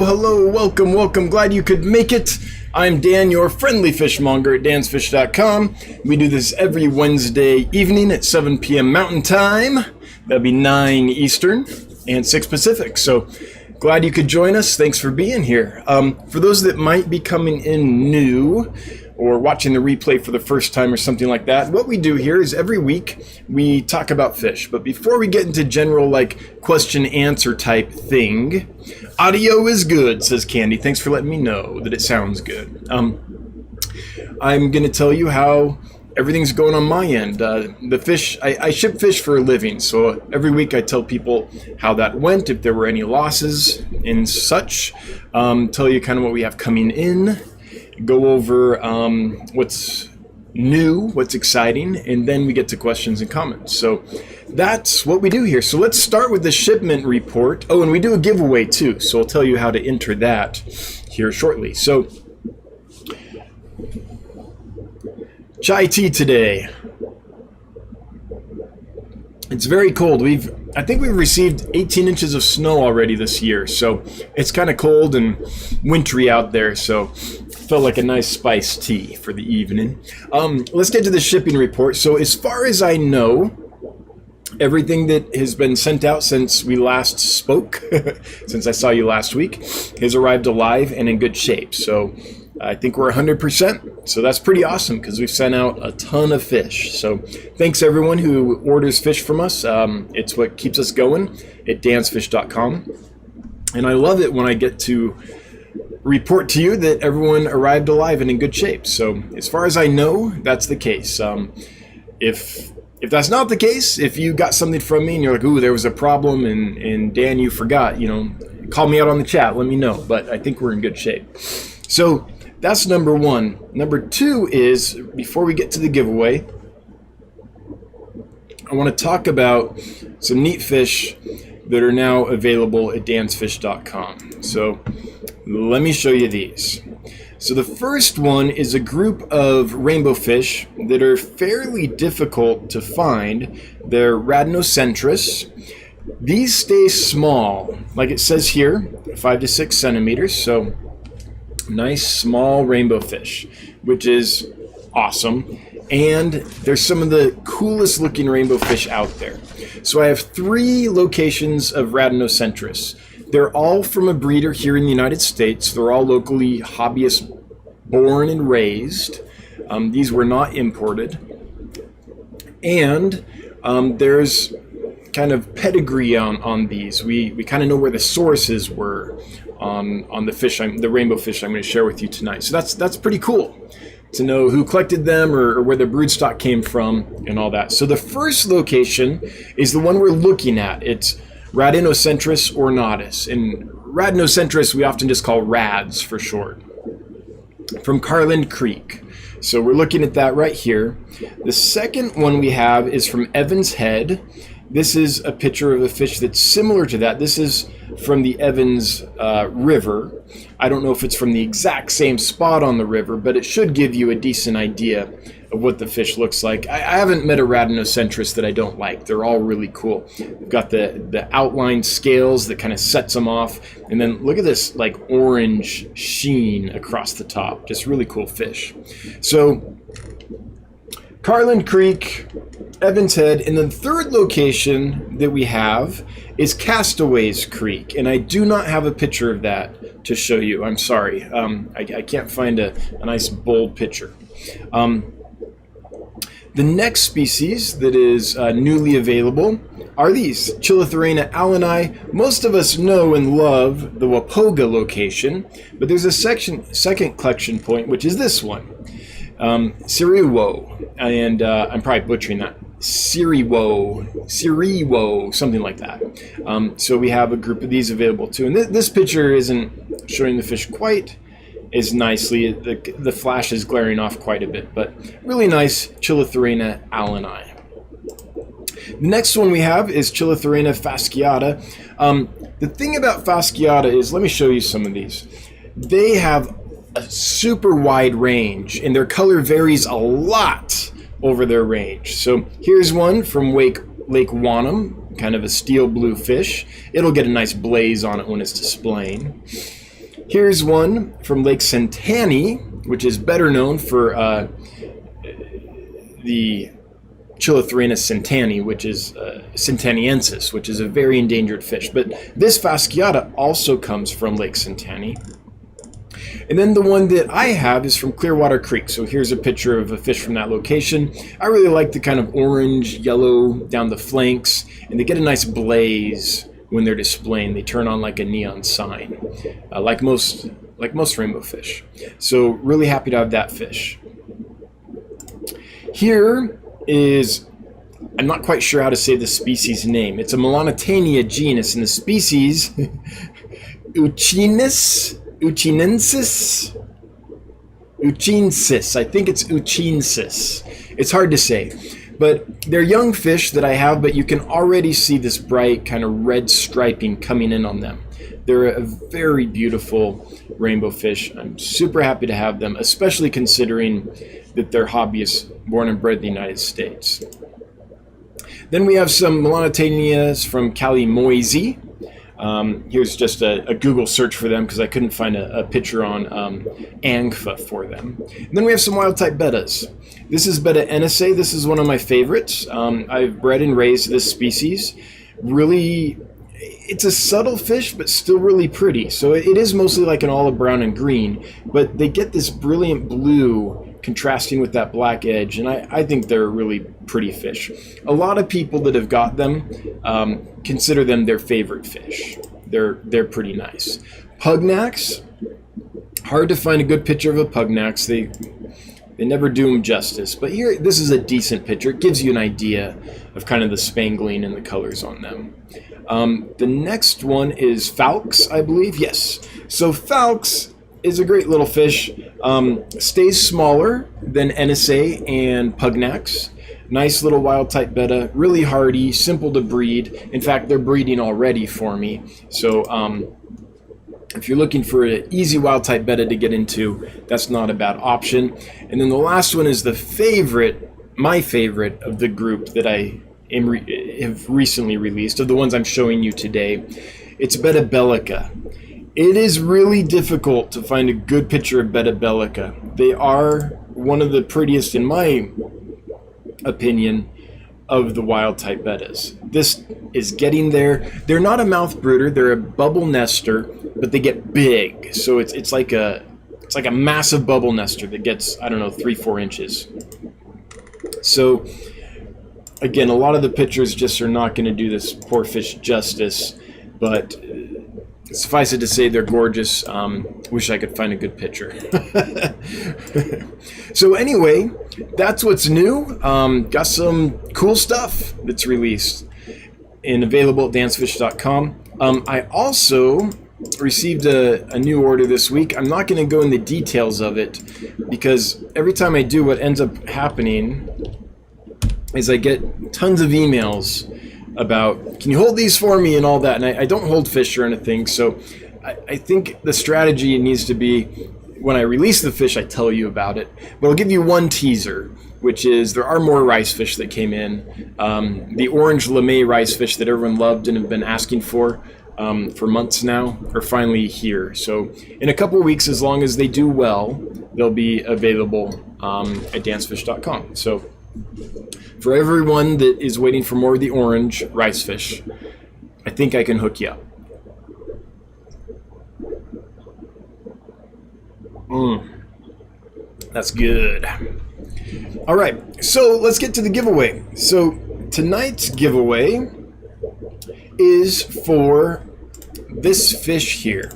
Hello, welcome. Glad you could make it. I'm Dan, your friendly fishmonger at dansfish.com. We do this every Wednesday evening at 7 p.m. Mountain Time. That'll be 9 Eastern and 6 Pacific. So glad you could join us. Thanks for being here. For those that might be coming in new or watching the replay for the first time or something like that, what we do here is every week we talk about fish. But before we get into general like question answer type thing, audio is good, says Candy. Thanks for letting me know that it sounds good. I'm going to tell you how everything's going on my end. The fish, I ship fish for a living, so every week I tell people how that went, if there were any losses and such, tell you kind of what we have coming in, go over what's new, what's exciting, and then we get to questions and comments. So that's what we do here. So let's start with the shipment report. Oh, and we do a giveaway too, so I'll tell you how to enter that here shortly. So chai tea today. It's very cold. I think we've received 18 inches of snow already this year, so it's kind of cold and wintry out there, so felt like a nice spiced tea for the evening. Let's get to the shipping report. So as far as I know, everything that has been sent out since we last spoke, since I saw you last week, has arrived alive and in good shape. So I think we're 100%. So that's pretty awesome because we've sent out a ton of fish. So thanks everyone who orders fish from us. It's what keeps us going at dansfish.com. And I love it when I get to report to you that everyone arrived alive and in good shape. So as far as I know, that's the case. If that's not the case, if you got something from me and you're like, ooh, there was a problem and Dan, you forgot, call me out on the chat, let me know. But I think we're in good shape. So that's number one. Number two is, before we get to the giveaway, I want to talk about some neat fish that are now available at dansfish.com. So let me show you these. So the first one is a group of rainbow fish that are fairly difficult to find. They're Radnocentris. These stay small, like it says here, 5 to 6 centimeters. So nice small rainbow fish, which is awesome. And they're some of the coolest looking rainbow fish out there. So I have 3 locations of Radnocentris. They're all from a breeder here in the United States. They're all locally hobbyist born and raised. These were not imported. And there's kind of pedigree on these. We kind of know where the sources were on the fish, the rainbow fish I'm going to share with you tonight. So that's pretty cool to know who collected them or where the broodstock came from and all that. So the first location is the one we're looking at. It's Radnocentris ornatus. And Radnocentris we often just call Rads for short. From Carland Creek. So we're looking at that right here. The second one we have is from Evans Head. This is a picture of a fish that's similar to that. This is from the Evans River. I don't know if it's from the exact same spot on the river, but it should give you a decent idea of what the fish looks like. I haven't met a Radnocentris that I don't like. They're all really cool. They've got the outlined scales that kind of sets them off. And then look at this like orange sheen across the top. Just really cool fish. So Carland Creek, Evans Head, and the third location that we have is Castaways Creek, and I do not have a picture of that to show you. I'm sorry. I can't find a nice bold picture. The next species that is newly available are these, Chilotharina alleni. Most of us know and love the Wapoga location, but there's a second collection point, which is this one. Siriwo, and I'm probably butchering that. Siriwo, something like that. So we have a group of these available too. And this picture isn't showing the fish quite as nicely. The flash is glaring off quite a bit, but really nice Chilotharina alleni. The next one we have is Chilotharina fasciata. The thing about fasciata is, let me show you some of these. They have a super wide range, and their color varies a lot over their range. So here's one from Lake Wanham, kind of a steel blue fish. It'll get a nice blaze on it when it's displaying. Here's one from Lake Centani, which is better known for the Chilothrina centani, which is centaniensis, which is a very endangered fish. But this fasciata also comes from Lake Centani. And then the one that I have is from Clearwater Creek. So here's a picture of a fish from that location. I really like the kind of orange, yellow down the flanks, and they get a nice blaze when they're displaying. They turn on like a neon sign, like most rainbow fish. So really happy to have that fish. Here is, I'm not quite sure how to say the species name. It's a Melanotania genus, and the species Uchinensis. I think it's Uchinensis. It's hard to say. But they're young fish that I have, but you can already see this bright kind of red striping coming in on them. They're a very beautiful rainbow fish. I'm super happy to have them, especially considering that they're hobbyists born and bred in the United States. Then we have some Melanotanias from Kalimoisi. Here's just a Google search for them because I couldn't find a picture on Angfa for them. And then we have some wild type bettas. This is Betta NSA. This is one of my favorites. I've bred and raised this species. Really, it's a subtle fish, but still really pretty. So it is mostly like an olive brown and green, but they get this brilliant blue contrasting with that black edge, and I think they're a really pretty fish. A lot of people that have got them consider them their favorite fish. They're pretty nice. Pugnacks, hard to find a good picture of a pugnax. They never do them justice, but here, this is a decent picture. It gives you an idea of kind of the spangling and the colors on them. The next one is Falx, I believe. Yes. So Falx is a great little fish. Stays smaller than NSA and Pugnax. Nice little wild type betta, really hardy, simple to breed. In fact, they're breeding already for me. So if you're looking for an easy wild type betta to get into, that's not a bad option. And then the last one is my favorite of the group that I have recently released, of the ones I'm showing you today. It's Betta bellica. It is really difficult to find a good picture of Betta bellica. They are one of the prettiest, in my opinion, of the wild type bettas. This is getting there. They're not a mouth brooder, they're a bubble nester, but they get big. So it's like a massive bubble nester that gets, I don't know, 3-4 inches. So again, a lot of the pictures just are not going to do this poor fish justice, but suffice it to say, they're gorgeous. Wish I could find a good picture. So anyway, that's what's new. Got some cool stuff that's released and available at dancefish.com. I also received a new order this week. I'm not going to go into the details of it because every time I do, what ends up happening is I get tons of emails about, can you hold these for me and all that, and I don't hold fish or anything, so I think the strategy needs to be, when I release the fish, I tell you about it, but I'll give you one teaser, which is there are more rice fish that came in. The orange lemay rice fish that everyone loved and have been asking for months now are finally here. So in a couple weeks, as long as they do well, they'll be available at dancefish.com. So for everyone that is waiting for more of the orange rice fish, I think I can hook you up. That's good. All right, so let's get to the giveaway. So tonight's giveaway is for this fish here.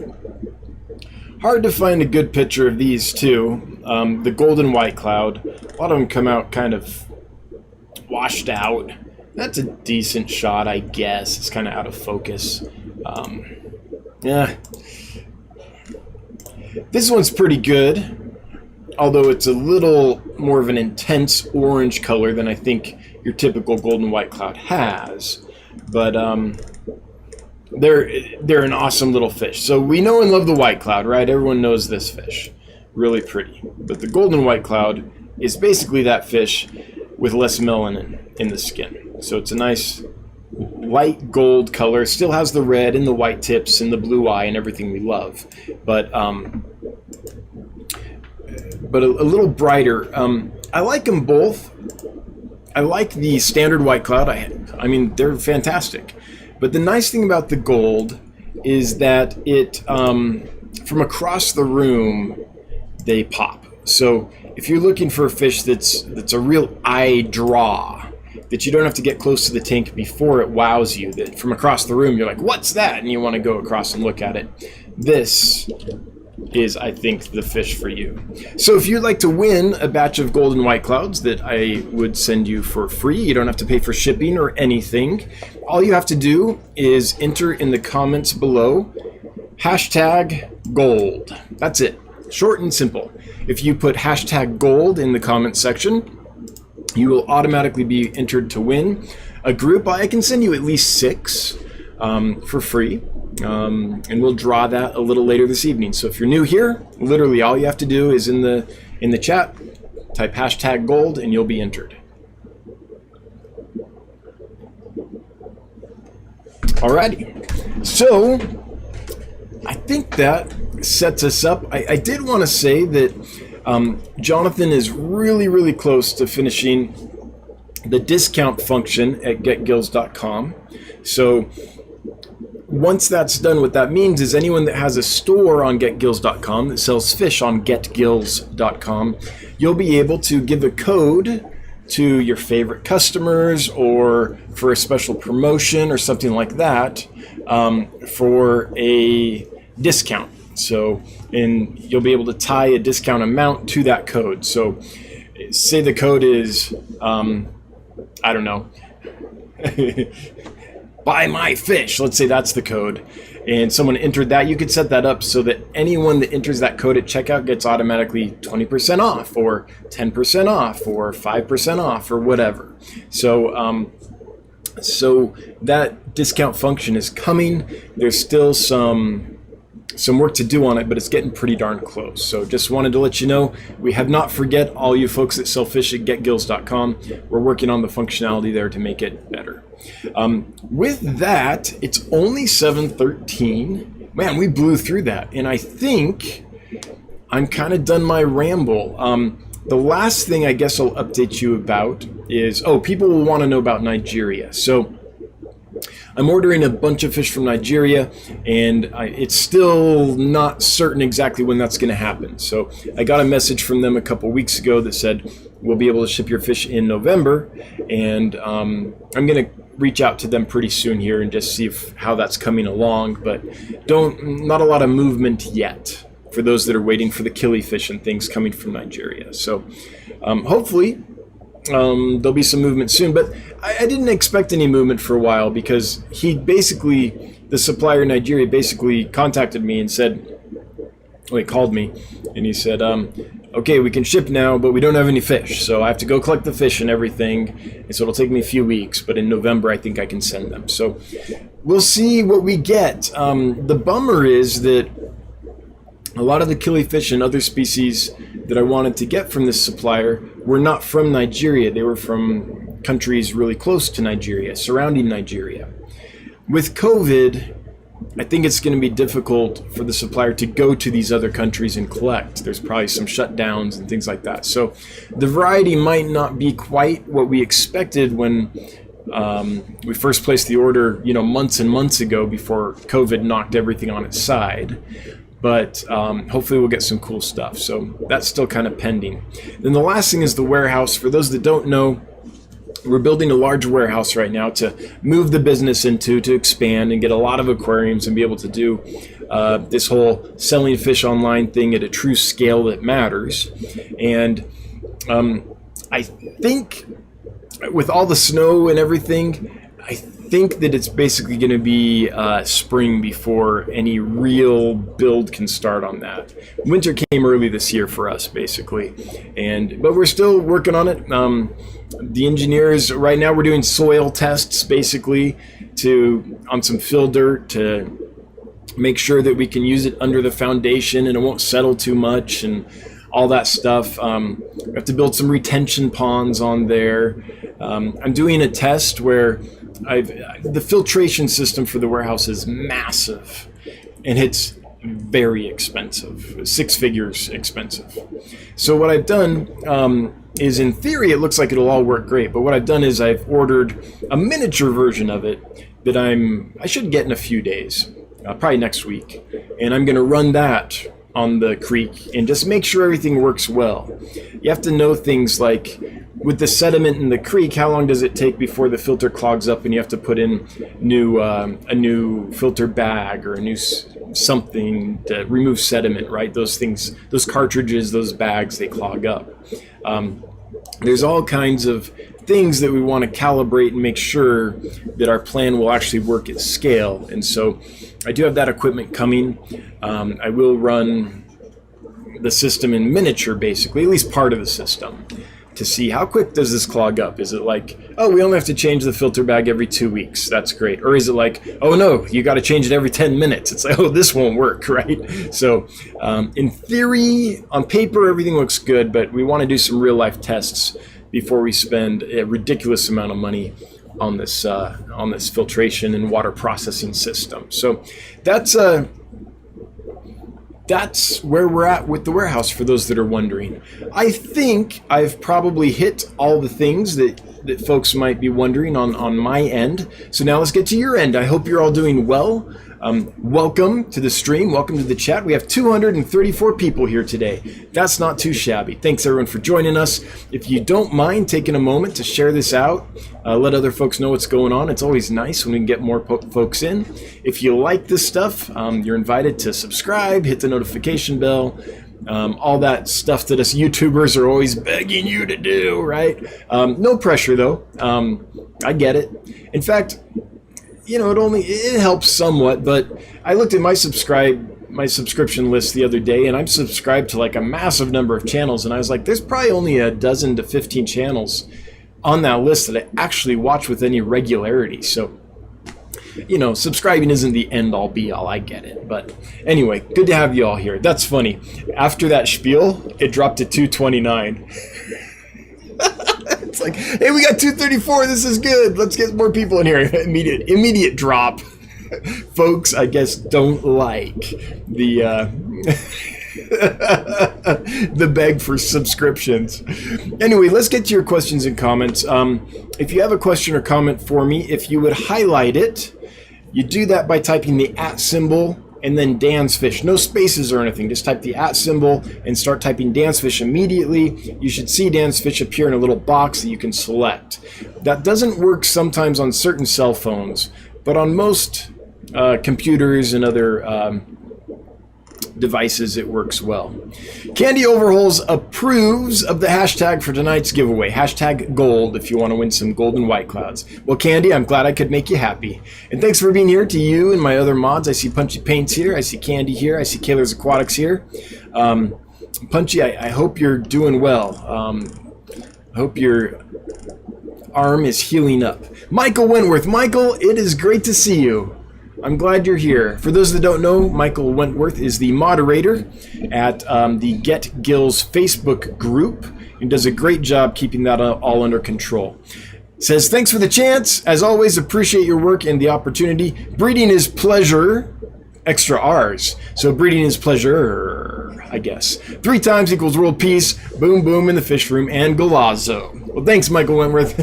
Hard to find a good picture of these two. The golden white cloud. A lot of them come out kind of washed out. That's a decent shot, I guess. It's kind of out of focus. Yeah. This one's pretty good, although it's a little more of an intense orange color than I think your typical golden white cloud has. But they're an awesome little fish. So we know and love the white cloud, right? Everyone knows this fish. Really pretty. But the golden white cloud is basically that fish with less melanin in the skin. So it's a nice light gold color. Still has the red and the white tips and the blue eye and everything we love, but a little brighter. I like them both. I like the standard white cloud. I mean, they're fantastic. But the nice thing about the gold is that it, from across the room, they pop. So if you're looking for a fish that's a real eye draw, that you don't have to get close to the tank before it wows you, that from across the room you're like, what's that? And you want to go across and look at it. This is, I think, the fish for you. So if you'd like to win a batch of golden white clouds that I would send you for free, you don't have to pay for shipping or anything. All you have to do is enter in the comments below #gold. That's it. Short and simple. If you put #gold in the comment section, you will automatically be entered to win a group. I can send you at least 6 for free. And we'll draw that a little later this evening. So if you're new here, literally all you have to do is in the chat, type #gold and you'll be entered. Alrighty. So I think that sets us up. I did want to say that Jonathan is really, really close to finishing the discount function at getgills.com. So once that's done, what that means is anyone that has a store on getgills.com that sells fish on getgills.com, you'll be able to give a code to your favorite customers or for a special promotion or something like that, for a discount. So, and you'll be able to tie a discount amount to that code. So say the code is, I don't know, buy my fish. Let's say that's the code. And someone entered that. You could set that up so that anyone that enters that code at checkout gets automatically 20% off or 10% off or 5% off or whatever. So, so that discount function is coming. There's still some work to do on it, but it's getting pretty darn close. So just wanted to let you know, we have not forget all you folks that sell fish at getgills.com. We're working on the functionality there to make it better. With that, it's only 7:13. Man, we blew through that. And I think I'm kind of done my ramble. The last thing I guess I'll update you about is, people will want to know about Nigeria. So I'm ordering a bunch of fish from Nigeria, and it's still not certain exactly when that's going to happen. So I got a message from them a couple weeks ago that said, we'll be able to ship your fish in November, and I'm going to reach out to them pretty soon here and just see how that's coming along, but not a lot of movement yet for those that are waiting for the killifish and things coming from Nigeria. So hopefully there'll be some movement soon, but I didn't expect any movement for a while because the supplier in Nigeria basically contacted me and said, he called me and he said, okay, we can ship now, but we don't have any fish. So I have to go collect the fish and everything. And so it'll take me a few weeks, but in November, I think I can send them. So we'll see what we get. The bummer is that a lot of the killifish and other species that I wanted to get from this supplier were not from Nigeria. They were from countries really close to Nigeria, surrounding Nigeria. With COVID, I think it's going to be difficult for the supplier to go to these other countries and collect. There's probably some shutdowns and things like that. So the variety might not be quite what we expected when we first placed the order, months and months ago before COVID knocked everything on its side. But hopefully we'll get some cool stuff. So that's still kind of pending. Then the last thing is the warehouse. For those that don't know, we're building a large warehouse right now to move the business into, to expand and get a lot of aquariums and be able to do this whole selling fish online thing at a true scale that matters. And I think with all the snow and everything, I think that it's basically going to be spring before any real build can start on that. Winter came early this year for us, basically, but we're still working on it. The engineers right now, we're doing soil tests basically on some fill dirt to make sure that we can use it under the foundation and it won't settle too much and all that stuff. We have to build some retention ponds on there. I'm doing a test where the filtration system for the warehouse is massive, and it's very expensive, 6 figures expensive. So what I've done is, in theory, it looks like it'll all work great. But what I've done is I've ordered a miniature version of it that I should get in a few days, probably next week, and I'm going to run that on the creek and just make sure everything works well. You have to know things like, with the sediment in the creek, how long does it take before the filter clogs up and you have to put in a new filter bag or a new something to remove sediment, right? Those things, those cartridges, those bags, they clog up. There's all kinds of things that we want to calibrate and make sure that our plan will actually work at scale. And so I do have that equipment coming. I will run the system in miniature, basically, at least part of the system, to see how quick does this clog up. Is it like, oh, we only have to change the filter bag every 2 weeks, that's great. Or is it like, oh no, you got to change it every 10 minutes. It's like, oh, this won't work, right? So in theory, on paper, everything looks good, but we want to do some real life tests before we spend a ridiculous amount of money on this filtration and water processing system. So that's where we're at with the warehouse, for those that are wondering. I think I've probably hit all the things that folks might be wondering on my end. So now let's get to your end. I hope you're all doing well. Welcome to the stream. Welcome to the chat. We have 234 people here today. That's not too shabby. Thanks everyone for joining us. If you don't mind taking a moment to share this out, let other folks know what's going on. It's always nice when we can get more folks in. If you like this stuff, you're invited to subscribe, hit the notification bell, all that stuff that us YouTubers are always begging you to do, right? No pressure though. I get it. In fact, you know, it helps somewhat, but I looked at my subscription list the other day, and I'm subscribed to like a massive number of channels, and I was like, there's probably only a dozen to 15 channels on that list that I actually watch with any regularity. So, you know, subscribing isn't the end all be all, I get it. But anyway, good to have you all here. That's funny. After that spiel, it dropped to 229. It's like, hey, we got 234. This is good. Let's get more people in here. Immediate drop. Folks, I guess, don't like the the beg for subscriptions. Anyway, let's get to your questions and comments. If you have a question or comment for me, if you would highlight it, you do that by typing the @ symbol and then Dan's Fish. No spaces or anything. Just type the @ symbol and start typing Dan's Fish immediately. You should see Dan's Fish appear in a little box that you can select. That doesn't work sometimes on certain cell phones, but on most computers and other devices, it works well. Candy Overhauls approves of the hashtag for tonight's giveaway. Hashtag gold if you want to win some golden white clouds. Well, Candy, I'm glad I could make you happy. And thanks for being here to you and my other mods. I see Punchy Paints here. I see Candy here. I see Kaler's Aquatics here. Punchy, I hope you're doing well. I hope your arm is healing up. Michael Wentworth. Michael, it is great to see you. I'm glad you're here. For those that don't know, Michael Wentworth is the moderator at the Getgills Facebook group and does a great job keeping that all under control. Says, thanks for the chance. As always, appreciate your work and the opportunity. Breeding is pleasure, extra R's. So breeding is pleasure, I guess. 3 times equals world peace, boom, boom in the fish room, and golazo. Well, thanks, Michael Wentworth.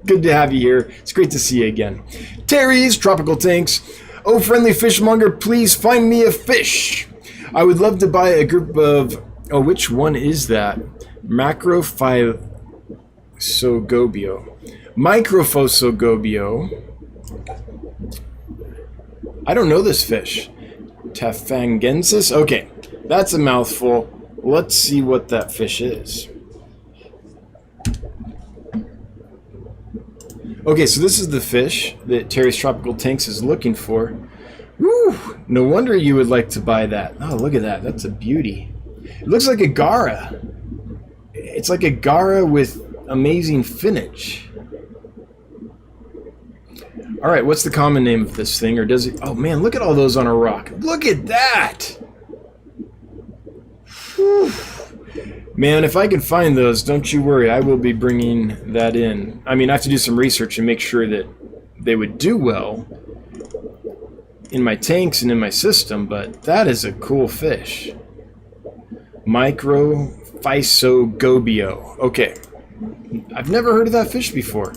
Good to have you here. It's great to see you again. Terry's Tropical Tanks. Oh, friendly fishmonger, please find me a fish. I would love to buy a group of... Oh, which one is that? Macrophysogobio. Microphysogobio. I don't know this fish. Tafangensis? Okay, that's a mouthful. Let's see what that fish is. Okay, so this is the fish that Terry's Tropical Tanks is looking for. Woo! No wonder you would like to buy that. Oh, look at that. That's a beauty. It looks like a gara. It's like a gara with amazing finish. All right, what's the common name of this thing? Or does it... Oh, man, look at all those on a rock. Look at that! Whew. Man, if I can find those, don't you worry. I will be bringing that in. I mean, I have to do some research and make sure that they would do well in my tanks and in my system, but that is a cool fish. Microphyso-gobio. Okay. I've never heard of that fish before.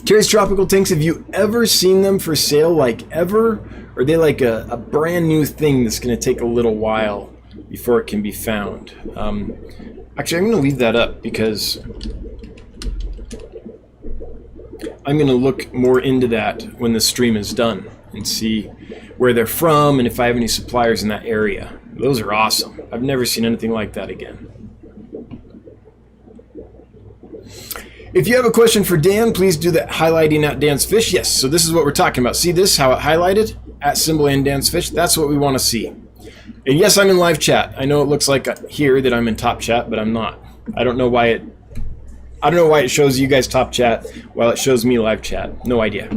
Terry's Tropical Tanks, have you ever seen them for sale, like ever? Or are they like a brand new thing that's going to take a little while before it can be found? Actually, I'm going to leave that up because I'm going to look more into that when the stream is done and see where they're from and if I have any suppliers in that area. Those are awesome. I've never seen anything like that again. If you have a question for Dan, please do that highlighting at Dan's Fish. Yes, so this is what we're talking about. See this, how it highlighted? At symbol and Dan's Fish. That's what we want to see. And yes, I'm in live chat. I know it looks like here that I'm in top chat, but I'm not. I don't know why it shows you guys top chat while it shows me live chat. No idea.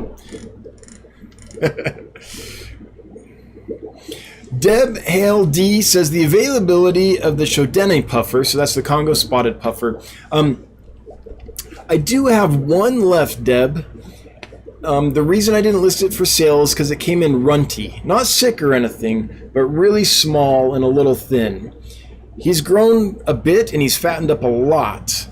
Deb Hale D says the availability of the Shodene puffer, so that's the Congo spotted puffer. I do have one left, Deb. The reason I didn't list it for sale is because it came in runty. Not sick or anything, but really small and a little thin. He's grown a bit and he's fattened up a lot,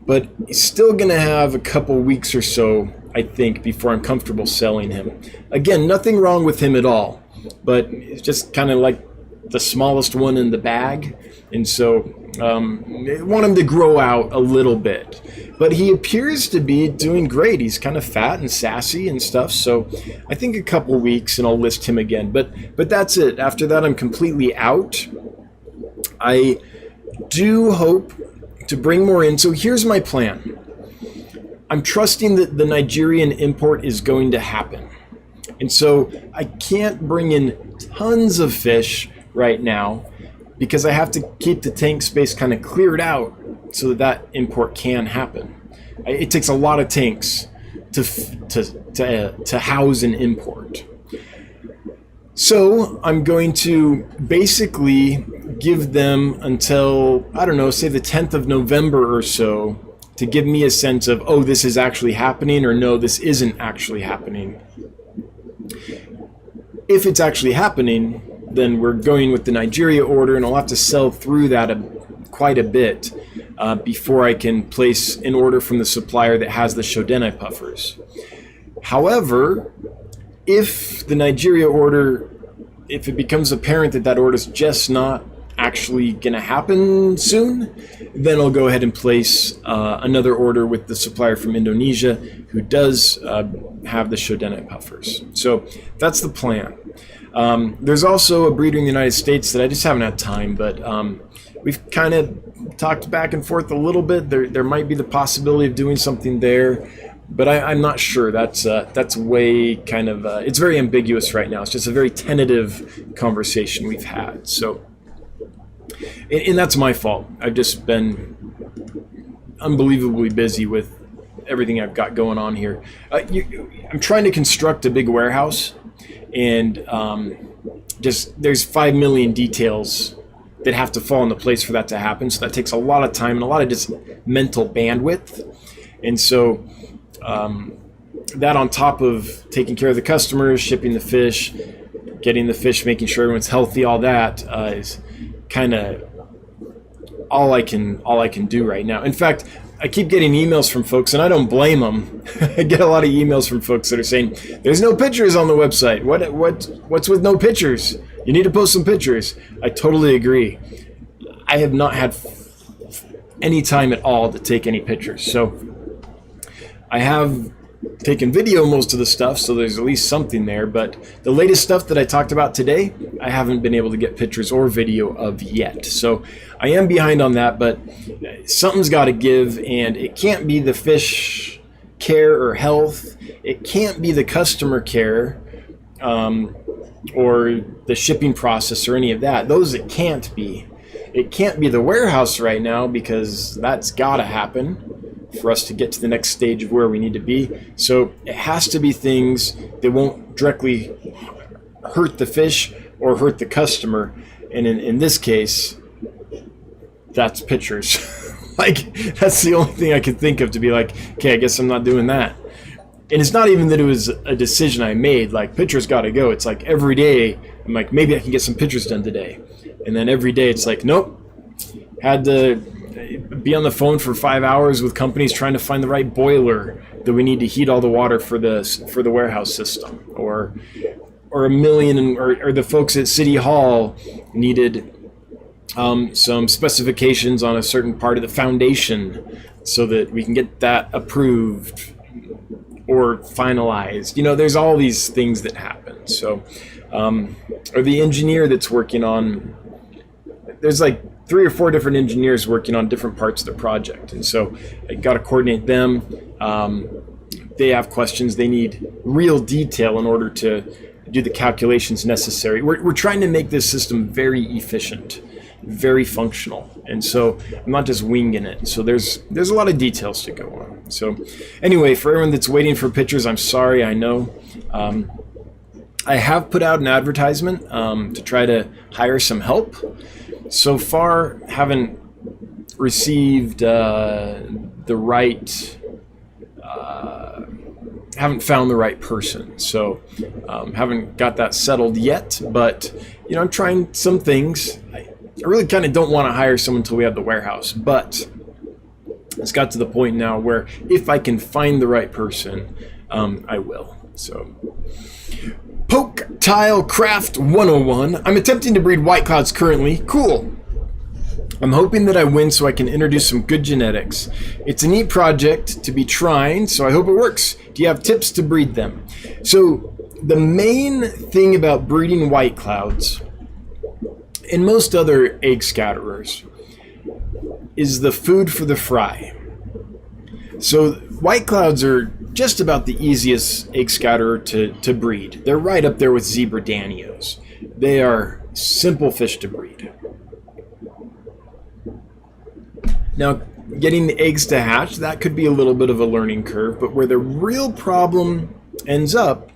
but he's still going to have a couple weeks or so, I think, before I'm comfortable selling him. Again, nothing wrong with him at all, but it's just kind of like the smallest one in the bag, and so I want him to grow out a little bit. But he appears to be doing great. He's kind of fat and sassy and stuff, so I think a couple weeks and I'll list him again. But that's it. After that, I'm completely out. I do hope to bring more in. So here's my plan. I'm trusting that the Nigerian import is going to happen. And so I can't bring in tons of fish right now because I have to keep the tank space kind of cleared out so that import can happen. It takes a lot of tanks to house an import. So I'm going to basically give them until, I don't know, say the 10th of November or so to give me a sense of, oh, this is actually happening, or no, this isn't actually happening. If it's actually happening, then we're going with the Nigeria order, and I'll have to sell through that quite a bit before I can place an order from the supplier that has the Shodene puffers. However, if the Nigeria order, if it becomes apparent that that order is just not actually going to happen soon, then I'll go ahead and place another order with the supplier from Indonesia who does have the Shodene puffers. So that's the plan. There's also a breeder in the United States that I just haven't had time, but we've kind of talked back and forth a little bit. There might be the possibility of doing something there, but I'm not sure. That's way kind of, it's very ambiguous right now. It's just a very tentative conversation we've had. So, and that's my fault. I've just been unbelievably busy with everything I've got going on here. I'm trying to construct a big warehouse, and just there's 5 million details that have to fall into place for that to happen. So that takes a lot of time and a lot of just mental bandwidth. And so that on top of taking care of the customers, shipping the fish, getting the fish, making sure everyone's healthy, all that is kind of all I can do right now. In fact, I keep getting emails from folks, and I don't blame them. I get a lot of emails from folks that are saying, there's no pictures on the website. What's with no pictures? You need to post some pictures. I totally agree. I have not had any time at all to take any pictures. So I have taken video most of the stuff, so there's at least something there. But the latest stuff that I talked about today, I haven't been able to get pictures or video of yet. So I am behind on that, but something's got to give, and it can't be the fish care or health. It can't be the customer care or the shipping process or any of that. Those it can't be. It can't be the warehouse right now, because that's got to happen for us to get to the next stage of where we need to be. So it has to be things that won't directly hurt the fish or hurt the customer. And in this case, that's pictures. Like, that's the only thing I could think of to be like, okay, I guess I'm not doing that. And it's not even that it was a decision I made, like pictures got to go. It's like every day I'm like, maybe I can get some pictures done today. And then every day it's like, nope, had to be on the phone for 5 hours with companies trying to find the right boiler that we need to heat all the water for the warehouse system, or the folks at City Hall needed some specifications on a certain part of the foundation so that we can get that approved or finalized. You know, there's all these things that happen. So, or the engineer that's working on, there's like 3 or 4 different engineers working on different parts of the project. And so I got to coordinate them. They have questions. They need real detail in order to do the calculations necessary. We're trying to make this system very efficient, very functional. And so I'm not just winging it. So there's a lot of details to go on. So anyway, for everyone that's waiting for pictures, I'm sorry, I know. I have put out an advertisement to try to hire some help. So far, haven't received haven't found the right person. So haven't got that settled yet, but you know, I'm trying some things. I really kind of don't want to hire someone until we have the warehouse, but it's got to the point now where if I can find the right person, I will. So Poke Tile Craft 101. I'm attempting to breed white clouds currently. Cool. I'm hoping that I win so I can introduce some good genetics. It's a neat project to be trying, so I hope it works. Do you have tips to breed them? So the main thing about breeding white clouds and most other egg scatterers is the food for the fry. So white clouds are just about the easiest egg scatterer to breed. They're right up there with zebra danios. They are simple fish to breed. Now, getting the eggs to hatch, that could be a little bit of a learning curve, but where the real problem ends up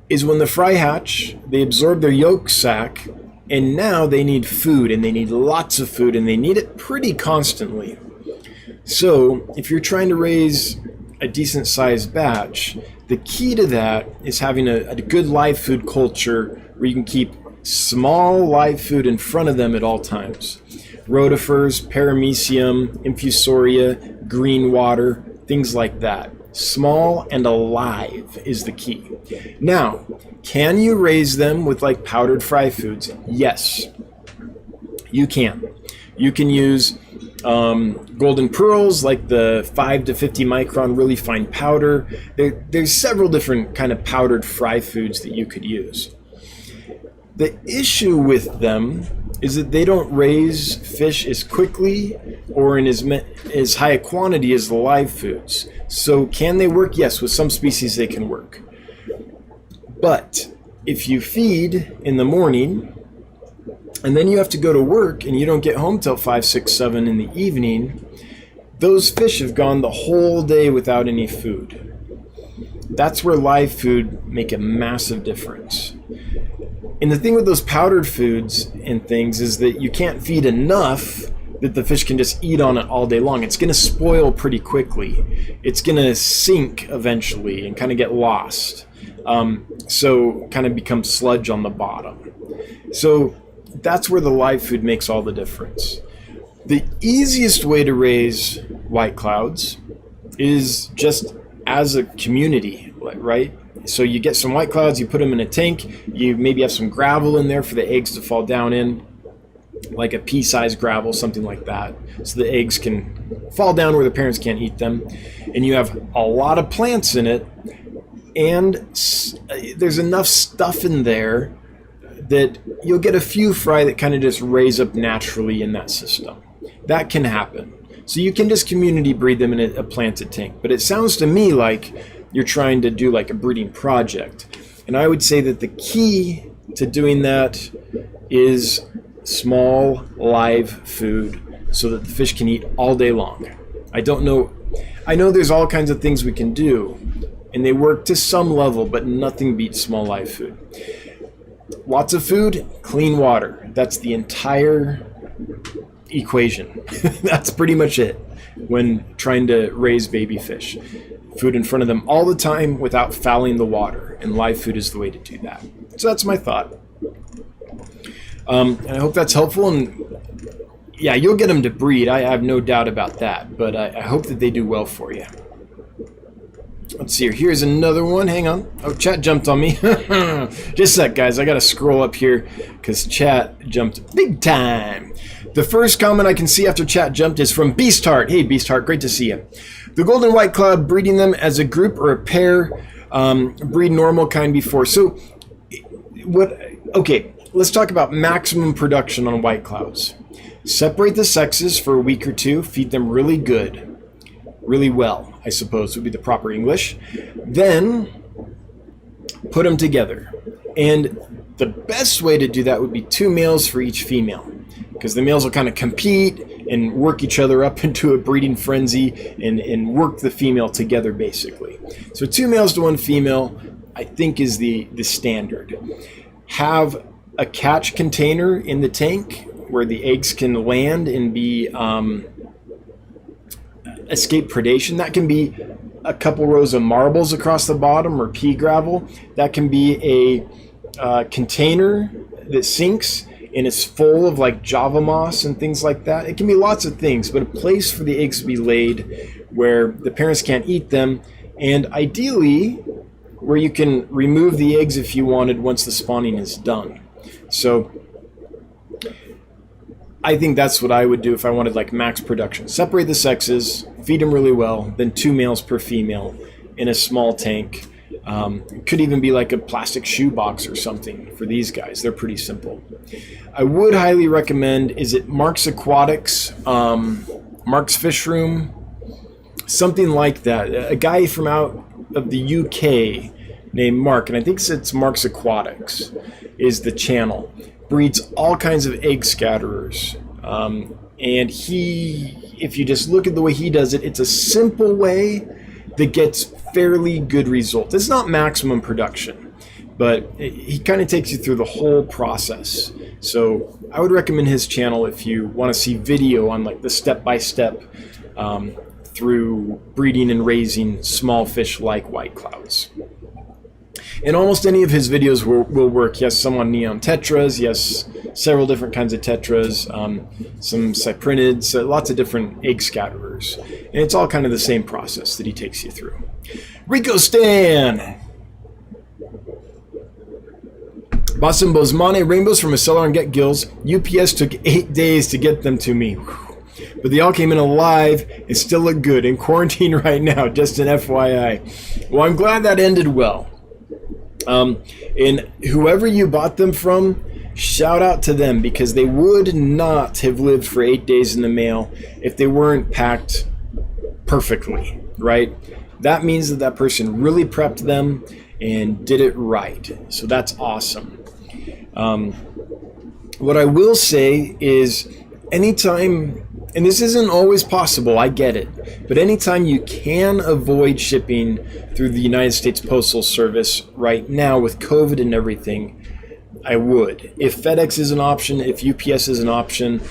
is when the fry hatch, they absorb their yolk sac, and now they need food, and they need lots of food, and they need it pretty constantly. So, if you're trying to raise a decent sized batch, the key to that is having a good live food culture where you can keep small live food in front of them at all times. Rotifers, paramecium, infusoria, green water, things like that. Small and alive is the key. Now, can you raise them with like powdered fry foods? Yes, you can. You can use golden pearls, like the 5 to 50 micron really fine powder. There's several different kind of powdered fry foods that you could use. The issue with them is that they don't raise fish as quickly or in as high a quantity as the live foods. So can they work? Yes, with some species they can work. But if you feed in the morning and then you have to go to work and you don't get home till 5, 6, 7 in the evening, those fish have gone the whole day without any food. That's where live food make a massive difference. And the thing with those powdered foods and things is that you can't feed enough that the fish can just eat on it all day long. It's going to spoil pretty quickly. It's going to sink eventually and kind of get lost. So kind of become sludge on the bottom. So that's where the live food makes all the difference. The easiest way to raise white clouds is just as a community, right? So you get some white clouds, you put them in a tank, you maybe have some gravel in there for the eggs to fall down in, like a pea-sized gravel, something like that, so the eggs can fall down where the parents can't eat them. And you have a lot of plants in it, and there's enough stuff in there that you'll get a few fry that kind of just raise up naturally in that system. That can happen. So you can just community breed them in a planted tank. But it sounds to me like you're trying to do like a breeding project. And I would say that the key to doing that is small live food so that the fish can eat all day long. I know there's all kinds of things we can do, and they work to some level, but nothing beats small live food. Lots of food, clean water. That's the entire equation. That's pretty much it. when trying to raise baby fish. Food in front of them all the time without fouling the water, and live food is the way to do that. So that's my thought. And I hope that's helpful, and yeah, you'll get them to breed. I have no doubt about that, but I hope that they do well for you. Let's see here. Here's another one. Hang on. Oh, chat jumped on me. Just a sec, guys. I got to scroll up here because chat jumped big time. The first comment I can see after chat jumped is from Beastheart. Hey, Beastheart. Great to see you. The golden white cloud, breeding them as a group or a pair, breed normal kind before. So, okay, let's talk about maximum production on white clouds. Separate the sexes for a week or two. Feed them really good, really well, I suppose would be the proper English. Then put them together. And the best way to do that would be 2 males for each female, because the males will kind of compete and work each other up into a breeding frenzy and work the female together, basically. So 2 males to 1 female, I think, is the standard. Have a catch container in the tank where the eggs can land and be escape predation. That can be a couple rows of marbles across the bottom or pea gravel. That can be a container that sinks and is full of like java moss and things like that. It can be lots of things, but a place for the eggs to be laid where the parents can't eat them, and ideally where you can remove the eggs if you wanted once the spawning is done. So I think that's what I would do if I wanted like max production. Separate the sexes, feed them really well, then 2 males per female in a small tank. Could even be like a plastic shoe box or something for these guys. They're pretty simple. I would highly recommend, is it Mark's Aquatics, Mark's Fish Room, something like that. A guy from out of the UK named Mark, and I think it's Mark's Aquatics, is the channel. Breeds all kinds of egg scatterers. And if you just look at the way he does it, it's a simple way that gets fairly good results. It's not maximum production, but he kind of takes you through the whole process. So I would recommend his channel if you want to see video on like the step-by-step through breeding and raising small fish like white clouds. And almost any of his videos will work. Yes, some on neon tetras. Yes, several different kinds of tetras. Some cyprinids. Lots of different egg scatterers. And it's all kind of the same process that he takes you through. Rico Stan! Bought some Bosmane rainbows from a seller on Getgills. UPS took 8 days to get them to me. But they all came in alive and still look good. In quarantine right now, just an FYI. Well, I'm glad that ended well. And whoever you bought them from, shout out to them, because they would not have lived for 8 days in the mail if they weren't packed perfectly, right? That means that person really prepped them and did it right. So that's awesome. What I will say is anytime, and this isn't always possible, I get it, but anytime you can avoid shipping through the United States Postal Service right now with COVID and everything, I would. If FedEx is an option, if UPS is an option,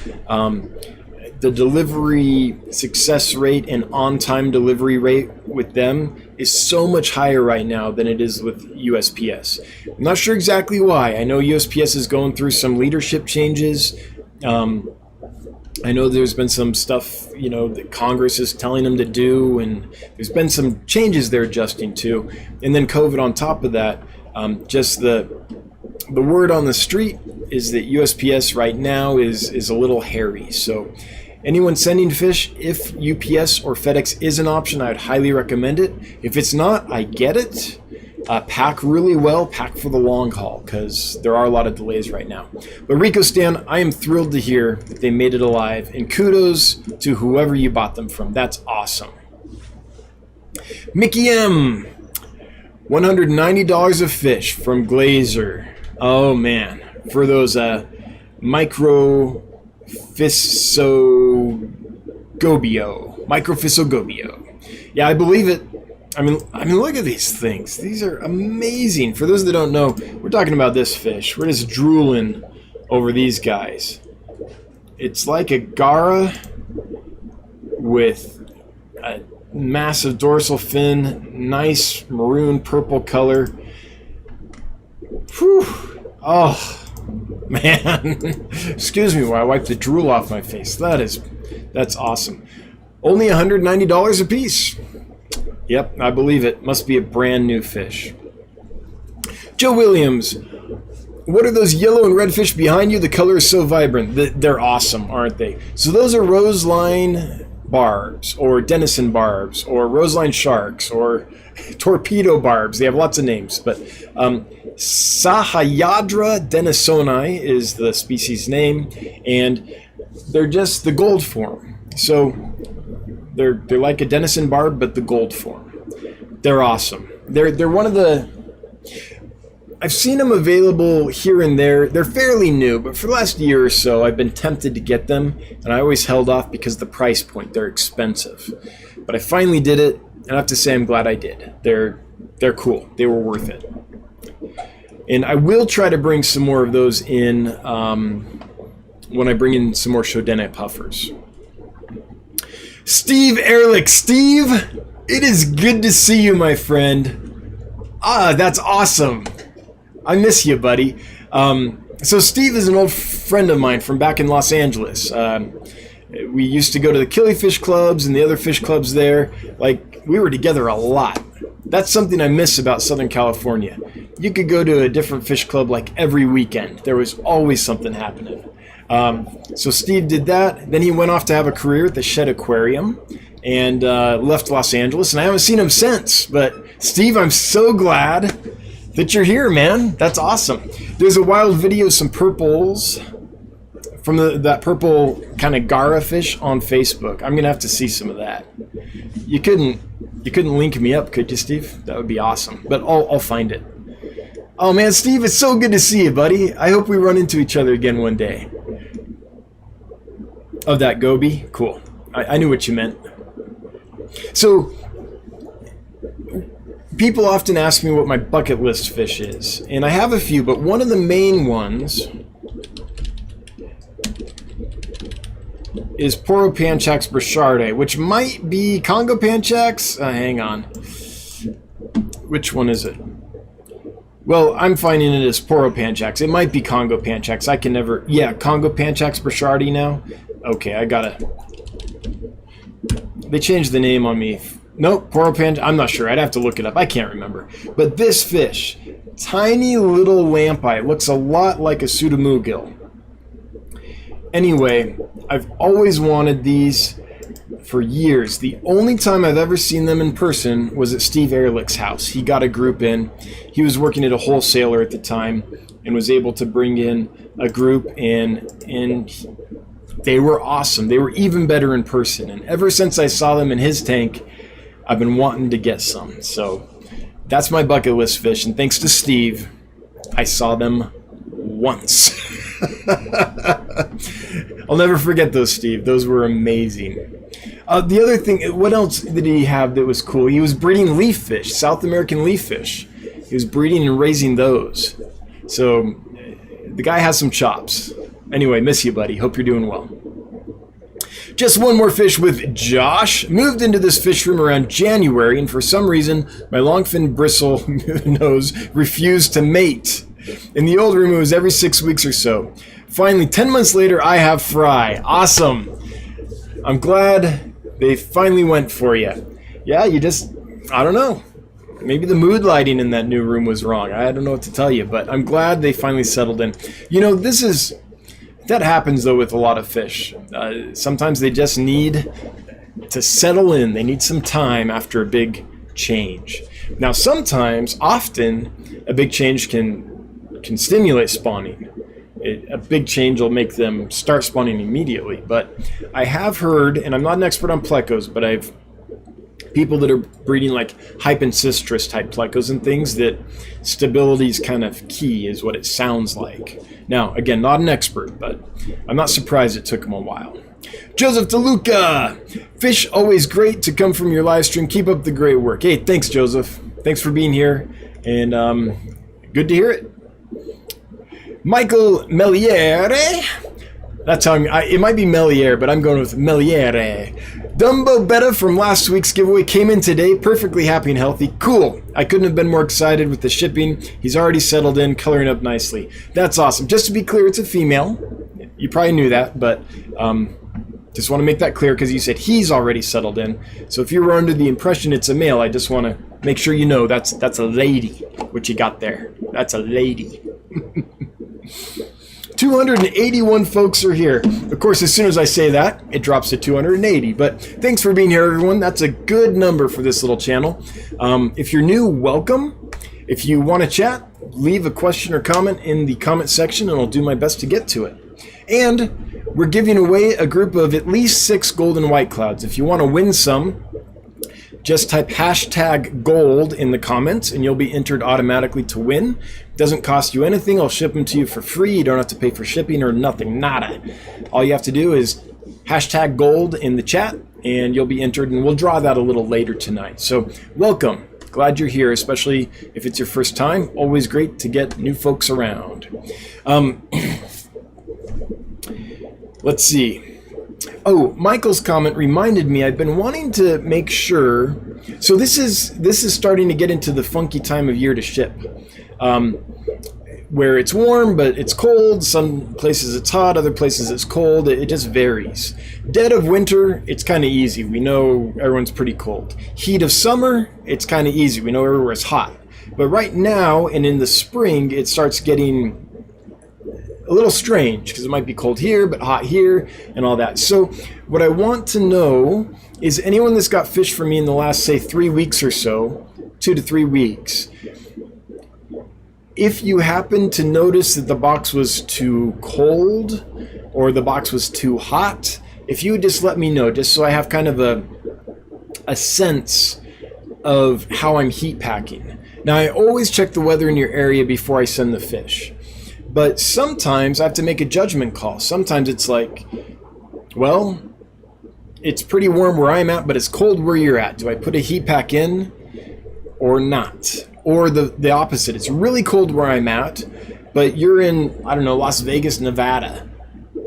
the delivery success rate and on-time delivery rate with them is so much higher right now than it is with USPS. I'm not sure exactly why. I know USPS is going through some leadership changes. I know there's been some stuff, that Congress is telling them to do, and there's been some changes they're adjusting to. And then COVID on top of that, just the word on the street is that USPS right now is a little hairy. So anyone sending fish, if UPS or FedEx is an option, I'd highly recommend it. If it's not, I get it. Pack really well, pack for the long haul, because there are a lot of delays right now. But Rico Stan, I am thrilled to hear that they made it alive, and kudos to whoever you bought them from. That's awesome. Mickey M, $190 of fish from Glazer. Oh man, for those Microphysogobio. Yeah, I believe it. I mean, look at these things. These are amazing. For those that don't know, we're talking about this fish. We're just drooling over these guys. It's like a Gara with a massive dorsal fin, nice maroon purple color. Whew. Oh, man. Excuse me while I wipe the drool off my face. That's awesome. Only $190 a piece. Yep, I believe it. Must be a brand new fish. Joe Williams, what are those yellow and red fish behind you? The color is so vibrant. They're awesome, aren't they? So those are roseline barbs, or denison barbs, or roseline sharks, or torpedo barbs. They have lots of names, but Sahyadra denisoni is the species name, and they're just the gold form. So they're like a denison barb, but the gold form. They're awesome. They're one of the... I've seen them available here and there. They're fairly new, but for the last year or so, I've been tempted to get them, and I always held off because of the price point. They're expensive. But I finally did it, and I have to say I'm glad I did. They're cool. They were worth it. And I will try to bring some more of those in when I bring in some more Shodena puffers. Steve Ehrlich. Steve, it is good to see you, my friend. Ah, that's awesome. I miss you, buddy. So Steve is an old friend of mine from back in Los Angeles. We used to go to the killifish clubs and the other fish clubs there. Like, we were together a lot. That's something I miss about Southern California. You could go to a different fish club like every weekend. There was always something happening. So Steve did that. Then he went off to have a career at the Shed Aquarium and left Los Angeles. And I haven't seen him since. But Steve, I'm so glad that you're here, man. That's awesome. There's a wild video of some purples from that purple kind of Gara fish on Facebook. I'm gonna have to see some of that. You couldn't link me up, could you, Steve? That would be awesome. But I'll find it. Oh man, Steve, it's so good to see you, buddy. I hope we run into each other again one day. Oh, that goby? Cool. I knew what you meant. So, people often ask me what my bucket list fish is, and I have a few, but one of the main ones is Poropanchax burchardi, which might be Congo Panchax. Hang on. Which one is it? Well, I'm finding it as Poropanchax. It might be Congo Panchax. I can never... Yeah, Congo Panchax burchardi now. Okay, I gotta... They changed the name on me. Nope, Poropanchax. I'm not sure. I'd have to look it up. I can't remember. But this fish, tiny little lampi, looks a lot like a pseudomugil. Anyway, I've always wanted these for years. The only time I've ever seen them in person was at Steve Ehrlich's house. He got a group in. He was working at a wholesaler at the time and was able to bring in a group, and they were awesome. They were even better in person. And ever since I saw them in his tank, I've been wanting to get some. So that's my bucket list fish. And thanks to Steve, I saw them once. I'll never forget those, Steve. Those were amazing. The other thing, what else did he have that was cool? He was breeding leaf fish, South American leaf fish. He was breeding and raising those. So the guy has some chops. Anyway, miss you, buddy. Hope you're doing well. Just one more fish with Josh. Moved into this fish room around January, and for some reason, my longfin bristle nose refused to mate. In the old room, it was every 6 weeks or so. Finally, 10 months later, I have Fry. Awesome. I'm glad they finally went for you. Yeah, you just, I don't know. Maybe the mood lighting in that new room was wrong. I don't know what to tell you, but I'm glad they finally settled in. You know, that happens, though, with a lot of fish. Sometimes they just need to settle in. They need some time after a big change. Now, often, a big change can stimulate spawning. A big change will make them start spawning immediately. But I have heard, and I'm not an expert on plecos, but I've people that are breeding like hypencystrus type plecos and things, that stability is kind of key, is what it sounds like. Now, again, not an expert, but I'm not surprised it took them a while. Joseph DeLuca! Fish always great to come from your live stream. Keep up the great work. Hey, thanks, Joseph. Thanks for being here, and good to hear it. Michael Meliere. That's how it might be Meliere, but I'm going with Meliere. Dumbo Betta from last week's giveaway came in today, perfectly happy and healthy. Cool. I couldn't have been more excited with the shipping. He's already settled in, coloring up nicely. That's awesome. Just to be clear, it's a female. You probably knew that, but just want to make that clear because you said he's already settled in. So if you were under the impression it's a male, I just want to make sure you know that's a lady, what you got there. That's a lady. 281 folks are here. Of course, as soon as I say that, it drops to 280. But thanks for being here, everyone. That's a good number for this little channel. If you're new, welcome. If you want to chat, leave a question or comment in the comment section, and I'll do my best to get to it. And we're giving away a group of at least 6 golden white clouds. If you want to win some, just type #gold in the comments and you'll be entered automatically to win. It doesn't cost you anything. I'll ship them to you for free. You don't have to pay for shipping or nothing, nada. All you have to do is #gold in the chat and you'll be entered, and we'll draw that a little later tonight. So welcome. Glad you're here, especially if it's your first time. Always great to get new folks around. Let's see. Oh, Michael's comment reminded me I've been wanting to make sure. So this is starting to get into the funky time of year to ship, where it's warm but it's cold. Some places it's hot, other places it's cold. It just varies. Dead of winter, it's kind of easy. We know everyone's pretty cold. Heat of summer, it's kind of easy. We know everywhere's hot. But right now and in the spring, it starts getting a little strange because it might be cold here but hot here and all that. So what I want to know is anyone that's got fish for me in the last, say, 3 weeks or so, 2 to 3 weeks, if you happen to notice that the box was too cold or the box was too hot, if you would just let me know, just so I have kind of a sense of how I'm heat packing. Now, I always check the weather in your area before I send the fish. But sometimes I have to make a judgment call. Sometimes it's like, well, it's pretty warm where I'm at, but it's cold where you're at. Do I put a heat pack in or not? Or the opposite. It's really cold where I'm at, but you're in, I don't know, Las Vegas, Nevada,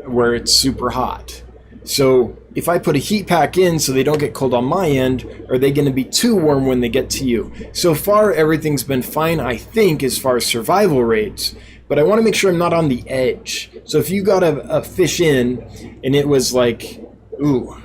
where it's super hot. So if I put a heat pack in so they don't get cold on my end, are they going to be too warm when they get to you? So far, everything's been fine, I think, as far as survival rates. But I want to make sure I'm not on the edge. So if you got a fish in and it was like, ooh,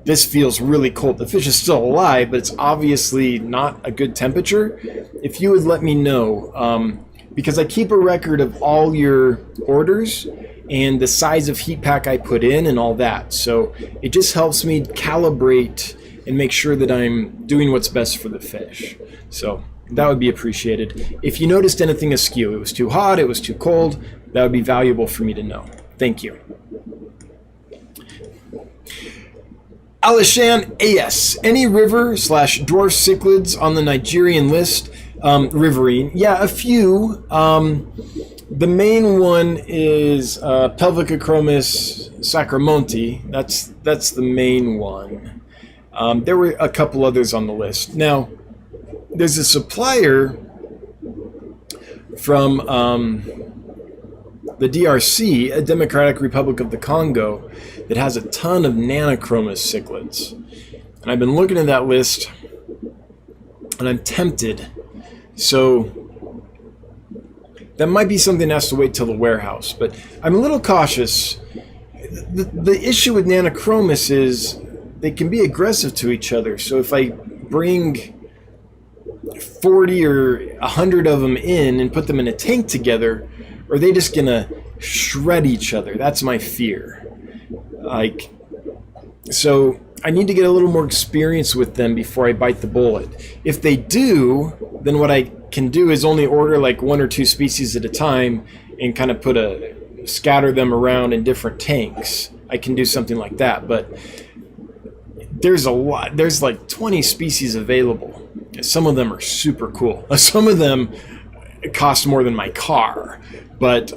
this feels really cold. The fish is still alive, but it's obviously not a good temperature. If you would let me know, because I keep a record of all your orders and the size of heat pack I put in and all that. So it just helps me calibrate and make sure that I'm doing what's best for the fish. So that would be appreciated. If you noticed anything askew, it was too hot, it was too cold, that would be valuable for me to know. Thank you. Alishan AS, any river/dwarf cichlids on the Nigerian list? Riverine, yeah, a few. The main one is Pelvicachromis sacramonti. That's the main one. There were a couple others on the list. Now, there's a supplier from the DRC, a Democratic Republic of the Congo, that has a ton of Nanochromis cichlids. And I've been looking at that list, and I'm tempted. So that might be something that has to wait till the warehouse. But I'm a little cautious. The issue with Nanochromis is they can be aggressive to each other. So if I bring 40 or 100 of them in and put them in a tank together, are they just gonna shred each other? That's my fear. So I need to get a little more experience with them before I bite the bullet. If they do, then what I can do is only order like 1 or 2 species at a time and kind of scatter them around in different tanks. I can do something like that, but there's a lot. There's like 20 species available. Some of them are super cool. Some of them cost more than my car, but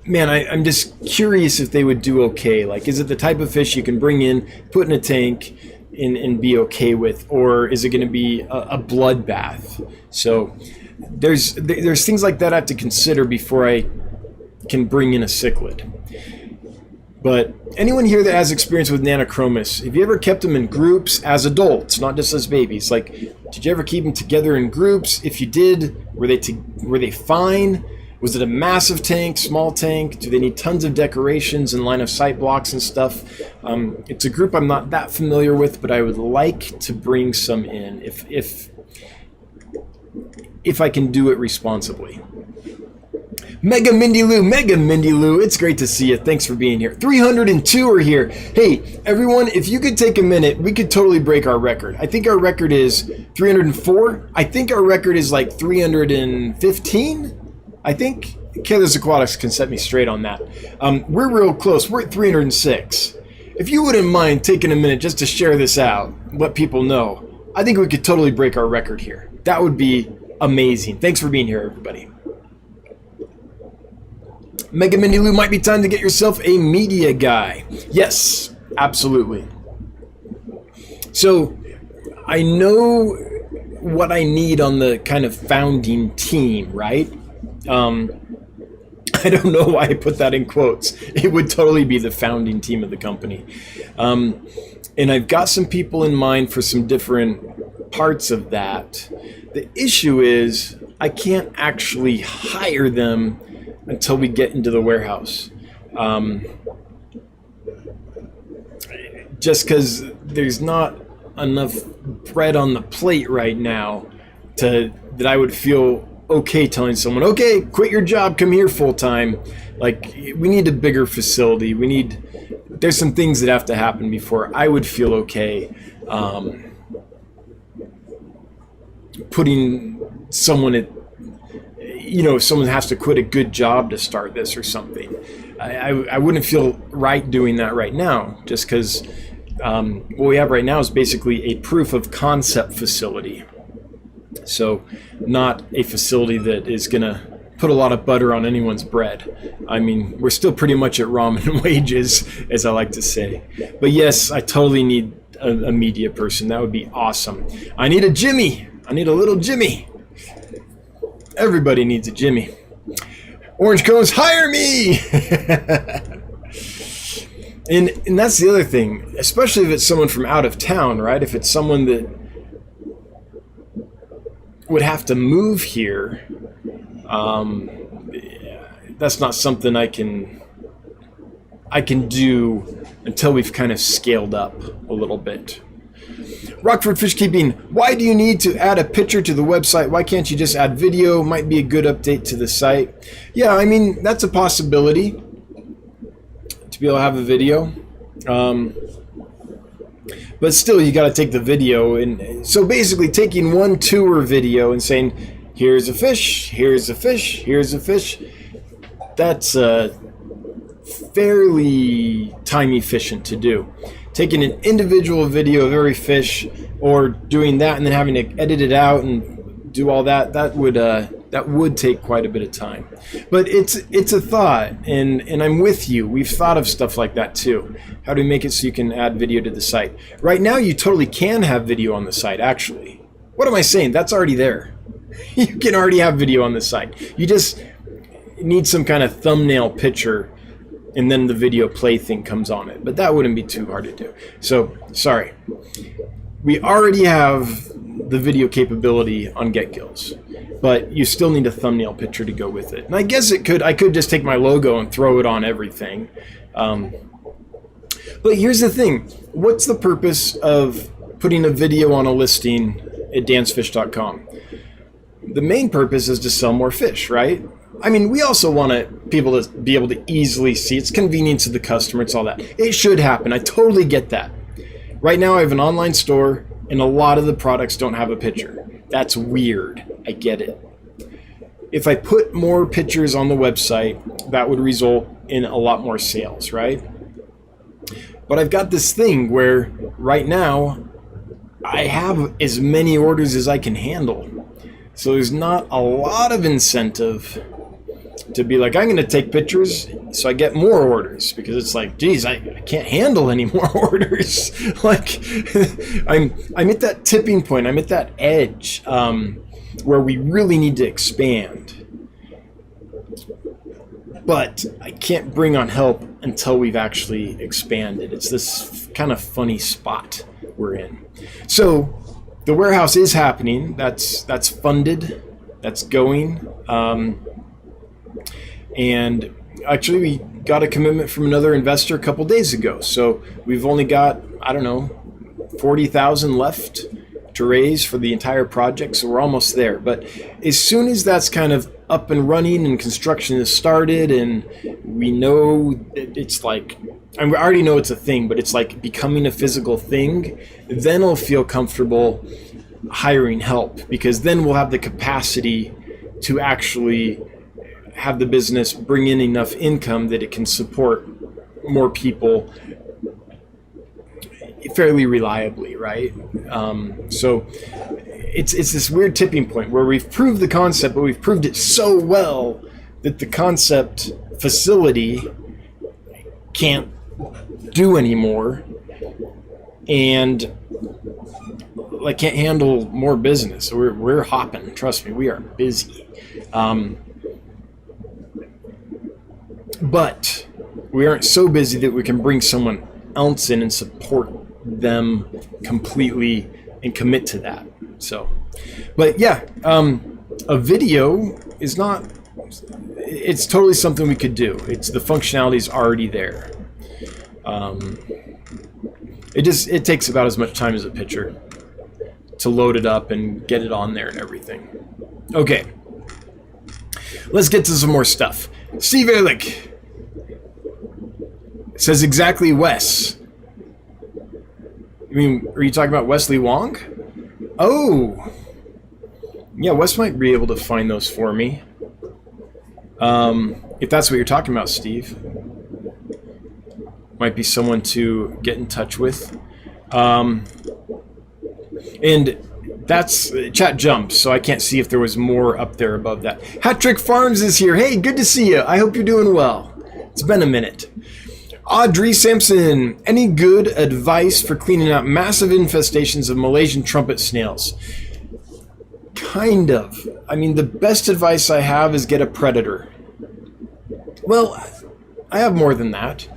man, I'm just curious if they would do okay. Like, is it the type of fish you can bring in, put in a tank, and be okay with, or is it going to be a bloodbath? So there's things like that I have to consider before I can bring in a cichlid. But anyone here that has experience with Nanochromis, have you ever kept them in groups as adults, not just as babies? Like, did you ever keep them together in groups? If you did, were they fine? Was it a massive tank, small tank? Do they need tons of decorations and line of sight blocks and stuff? It's a group I'm not that familiar with, but I would like to bring some in if I can do it responsibly. Mega Mindy Lou, it's great to see you. Thanks for being here. 302 are here. Hey, everyone, if you could take a minute, we could totally break our record. I think our record is 304. I think our record is like 315. I think Kayla's Aquatics can set me straight on that. We're real close. We're at 306. If you wouldn't mind taking a minute just to share this out, let people know, I think we could totally break our record here. That would be amazing. Thanks for being here, everybody. Mega Mindy Lou, might be time to get yourself a media guy. Yes, absolutely. So I know what I need on the kind of founding team, right? I don't know why I put that in quotes. It would totally be the founding team of the company. And I've got some people in mind for some different parts of that. The issue is I can't actually hire them until we get into the warehouse. Just because there's not enough bread on the plate right now that I would feel okay telling someone, okay, quit your job, come here full time. Like, we need a bigger facility. There's some things that have to happen before I would feel okay putting someone at, someone has to quit a good job to start this or something. I wouldn't feel right doing that right now, just because what we have right now is basically a proof of concept facility. So not a facility that is going to put a lot of butter on anyone's bread. I mean, we're still pretty much at ramen wages, as I like to say. But yes, I totally need a media person. That would be awesome. I need a Jimmy. I need a little Jimmy. Everybody needs a Jimmy. Orange Cones, hire me! and that's the other thing, especially if it's someone from out of town, right? If it's someone that would have to move here, that's not something I can do until we've kind of scaled up a little bit. Rockford Fish Keeping, why do you need to add a picture to the website? Why can't you just add video? Might be a good update to the site. Yeah, I mean, that's a possibility to be able to have a video. But still, you got to take the video. And so basically taking one tour video and saying, here's a fish, here's a fish, here's a fish. That's fairly time efficient to do. Taking an individual video of every fish, or doing that and then having to edit it out and do all that, that would take quite a bit of time. But it's a thought, and I'm with you. We've thought of stuff like that too. How do we make it so you can add video to the site? Right now, you totally can have video on the site, actually. What am I saying? That's already there. You can already have video on the site. You just need some kind of thumbnail picture, and then the video play thing comes on it. But that wouldn't be too hard to do. So, sorry. We already have the video capability on Getgills, but you still need a thumbnail picture to go with it. And I guess I could just take my logo and throw it on everything. But here's the thing. What's the purpose of putting a video on a listing at dansfish.com? The main purpose is to sell more fish, right? I mean, we also want people to be able to easily see. It's convenience to the customer. It's all that. It should happen. I totally get that. Right now, I have an online store, and a lot of the products don't have a picture. That's weird. I get it. If I put more pictures on the website, that would result in a lot more sales, right? But I've got this thing where right now, I have as many orders as I can handle. So there's not a lot of incentive to be like, I'm going to take pictures so I get more orders, because it's like, geez, I can't handle any more orders. Like, I'm at that tipping point. I'm at that edge where we really need to expand. but I can't bring on help until we've actually expanded. It's this kind of funny spot we're in. So the warehouse is happening. That's funded. That's going. And actually, we got a commitment from another investor a couple days ago. So we've only got, I don't know, 40,000 left to raise for the entire project. So we're almost there. But as soon as that's kind of up and running and construction has started and we know that it's like, and we already know it's a thing, but it's like becoming a physical thing, then I'll feel comfortable hiring help, because then we'll have the capacity to actually have the business bring in enough income that it can support more people fairly reliably, right? So it's this weird tipping point where we've proved the concept, but we've proved it so well that the concept facility can't do anymore, and like can't handle more business. So we're hopping. Trust me, we are busy. But we aren't so busy that we can bring someone else in and support them completely and commit to that. So, but yeah, a video is not, it's totally something we could do. It's the functionality is already there. It takes about as much time as a picture to load it up and get it on there and everything. Okay, let's get to some more stuff. Steve Ehrlich says exactly Wes. I mean, are you talking about Wesley Wong? Oh, yeah, Wes might be able to find those for me. If that's what you're talking about, Steve. Might be someone to get in touch with. And that's chat jumps, so I can't see if there was more up there above that. Hat Trick Farms is here. Hey, good to see you. I hope you're doing well. It's been a minute. Audrey Sampson, any good advice for cleaning out massive infestations of Malaysian trumpet snails? Kind of. I mean, the best advice I have is get a predator. Well, I have more than that.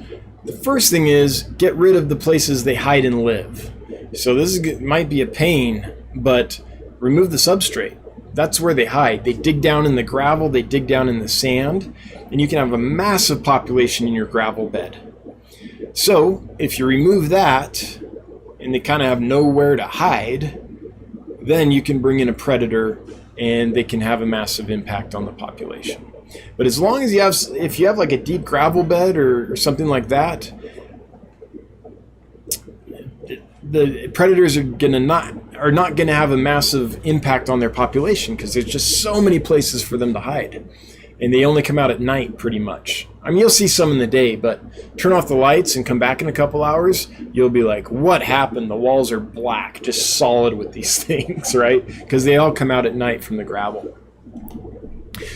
The first thing is get rid of the places they hide and live. So this might be a pain, but remove the substrate. That's where they hide. They dig down in the gravel, they dig down in the sand, and you can have a massive population in your gravel bed. So if you remove that, and they kind of have nowhere to hide, then you can bring in a predator, and they can have a massive impact on the population. But as long as you have, if you have like a deep gravel bed or something like that, the predators are not gonna have a massive impact on their population, because there's just so many places for them to hide, and they only come out at night pretty much. I mean, you'll see some in the day, but turn off the lights and come back in a couple hours, you'll be like, what happened? The walls are black, just solid with these things, right? Because they all come out at night from the gravel.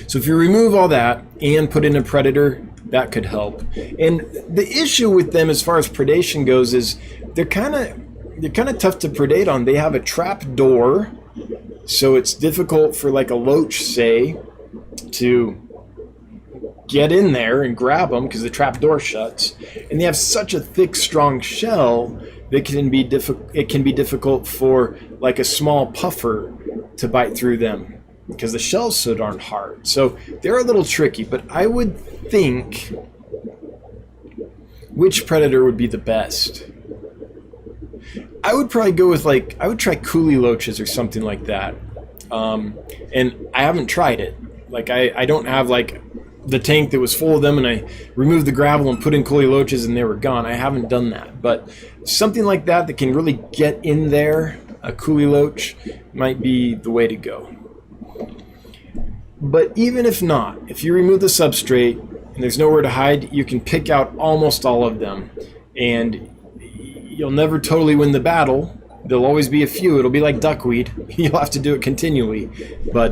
So if you remove all that and put in a predator, that could help. And the issue with them as far as predation goes is they're kind of tough to predate on. They have a trap door, so it's difficult for like a loach, say, to get in there and grab them because the trap door shuts. And they have such a thick, strong shell that it can be difficult for like a small puffer to bite through them, because the shell's so darn hard. So they're a little tricky, but I would think, which predator would be the best? I would probably go with I would try coolie loaches or something like that. And I haven't tried it. I don't have the tank that was full of them and I removed the gravel and put in coolie loaches and they were gone. I haven't done that, but something like that can really get in there, a coolie loach, might be the way to go. But even if not, if you remove the substrate and there's nowhere to hide, you can pick out almost all of them, and you'll never totally win the battle. There'll always be a few. It'll be like duckweed. You'll have to do it continually. But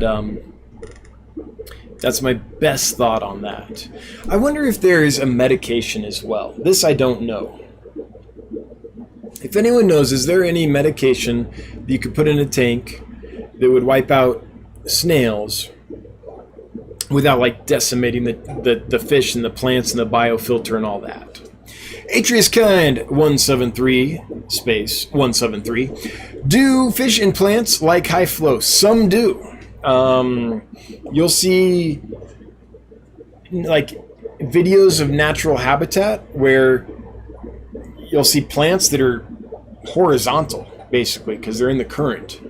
that's my best thought on that. I wonder if there is a medication as well. This I don't know. If anyone knows, is there any medication that you could put in a tank that would wipe out snails without like decimating the fish and the plants and the biofilter and all that. Atreus Kind 173 space 173. Do fish and plants like high flow? Some do. You'll see like videos of natural habitat where you'll see plants that are horizontal, basically, because they're in the current.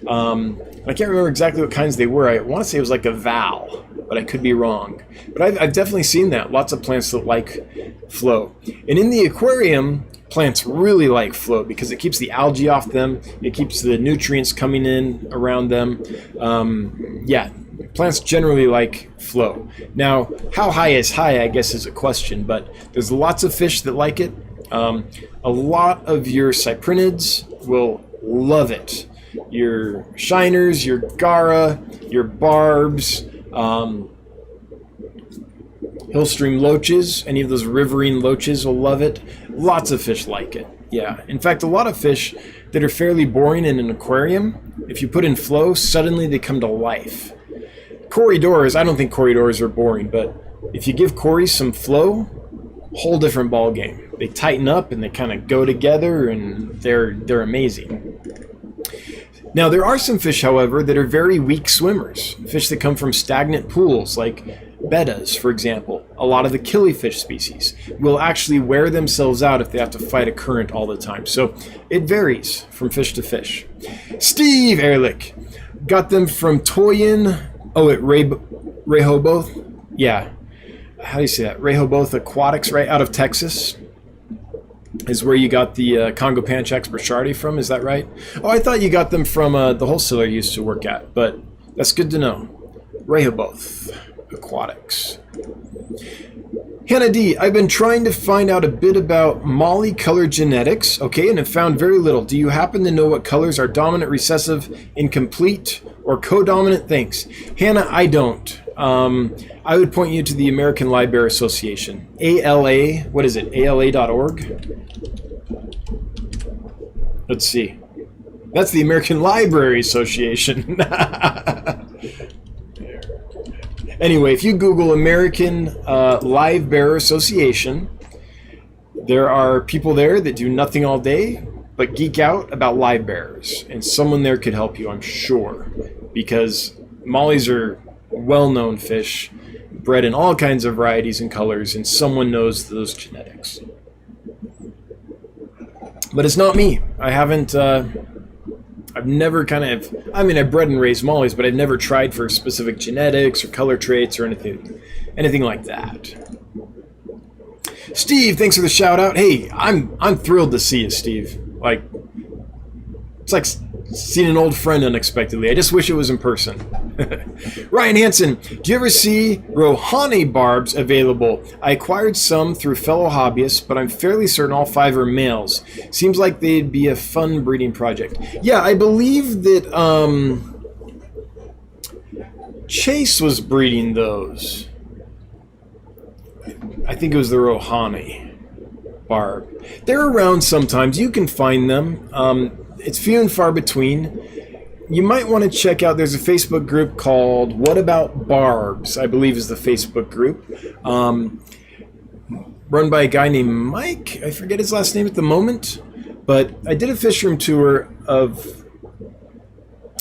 I can't remember exactly what kinds they were. I want to say it was like a val, but I could be wrong. But I've definitely seen that. Lots of plants that like flow. And in the aquarium, plants really like flow because it keeps the algae off them. It keeps the nutrients coming in around them. Yeah, plants generally like flow. Now, how high is high, I guess, is a question. But there's lots of fish that like it. A lot of your cyprinids will love it. Your shiners, your gara, your barbs, hillstream loaches, any of those riverine loaches will love it. Lots of fish like it. Yeah. In fact, a lot of fish that are fairly boring in an aquarium, if you put in flow, suddenly they come to life. Corridors, I don't think corridors are boring, but if you give Cory some flow, whole different ball game. They tighten up and they kind of go together, and they're amazing. Now, there are some fish, however, that are very weak swimmers. Fish that come from stagnant pools, like bettas, for example. A lot of the killifish species will actually wear themselves out if they have to fight a current all the time. So it varies from fish to fish. Steve Ehrlich got them from Toyin. Oh, at Rehoboth? Yeah. How do you say that? Rehoboth Aquatics, right out of Texas, is where you got the Congo Panchax Burchardi from. Is that right? Oh, I thought you got them from the wholesaler you used to work at, but that's good to know. Rehoboth Aquatics. Hannah D, I've been trying to find out a bit about molly color genetics, okay, and have found very little. Do you happen to know what colors are dominant, recessive, incomplete, or co-dominant? Thanks. Hannah, I don't. I would point you to the American Library Association. ALA, what is it? ALA.org? Let's see. That's the American Library Association. Anyway, if you Google American Live Bearer Association, there are people there that do nothing all day but geek out about live bearers. And someone there could help you, I'm sure. Because mollies are well-known fish, bred in all kinds of varieties and colors, and someone knows those genetics. But it's not me. I haven't, I've never I've bred and raised mollies, but I've never tried for specific genetics or color traits or anything like that. Steve, thanks for the shout out. Hey, I'm thrilled to see you, Steve. Like, it's like seeing an old friend unexpectedly. I just wish it was in person. Ryan Hansen, do you ever see Rohani barbs available? I acquired some through fellow hobbyists, but I'm fairly certain all 5 are males. Seems like they'd be a fun breeding project. Yeah, I believe that Chase was breeding those. I think it was the Rohani barb. They're around sometimes. You can find them. It's few and far between. You might want to check out, there's a Facebook group called What About Barbs, I believe is the Facebook group, run by a guy named Mike. I forget his last name at the moment, but I did a fish room tour of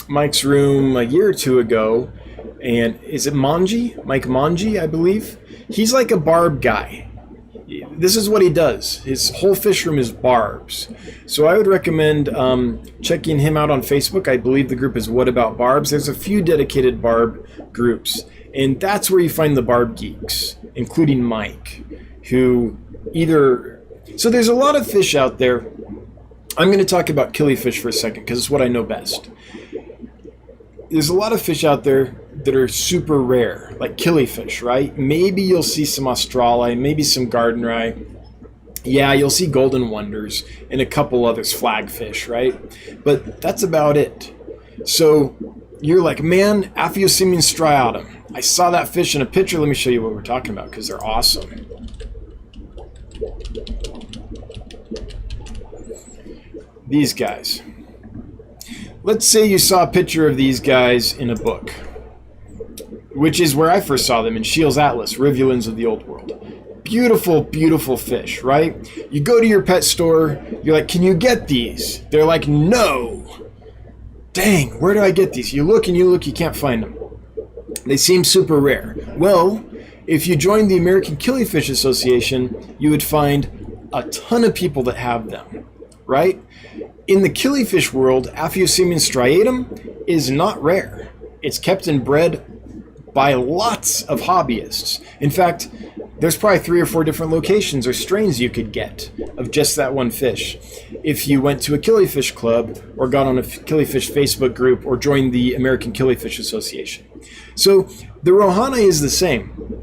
Mike's room a year or two ago, and is it Manji? Mike Manji, I believe? He's like a barb guy. This is what he does. His whole fish room is barbs. So I would recommend checking him out on Facebook. I believe the group is What About Barbs. There's a few dedicated barb groups, and that's where you find the barb geeks, including Mike, who either... So there's a lot of fish out there. I'm going to talk about killifish for a second because it's what I know best. There's a lot of fish out there that are super rare, like killifish, right? Maybe you'll see some australi, maybe some gardeneri. Yeah, you'll see golden wonders and a couple others, flagfish, right? But that's about it. So you're like, man, Aphyosemium striatum. I saw that fish in a picture. Let me show you what we're talking about because they're awesome. These guys. Let's say you saw a picture of these guys in a book. which is where I first saw them, in Scheele's Atlas, Rivulins of the Old World. Beautiful, beautiful fish, right? You go to your pet store, you're like, can you get these? They're like, no. Dang, where do I get these? You look and you look, you can't find them. They seem super rare. Well, if you joined the American Killifish Association, you would find a ton of people that have them, right? In the killifish world, Aphyosemium striatum is not rare. It's kept and bred by lots of hobbyists. In fact, there's probably 3 or 4 different locations or strains you could get of just that one fish. If you went to a killifish club or got on a killifish Facebook group or joined the American Killifish Association. So the Rohana is the same.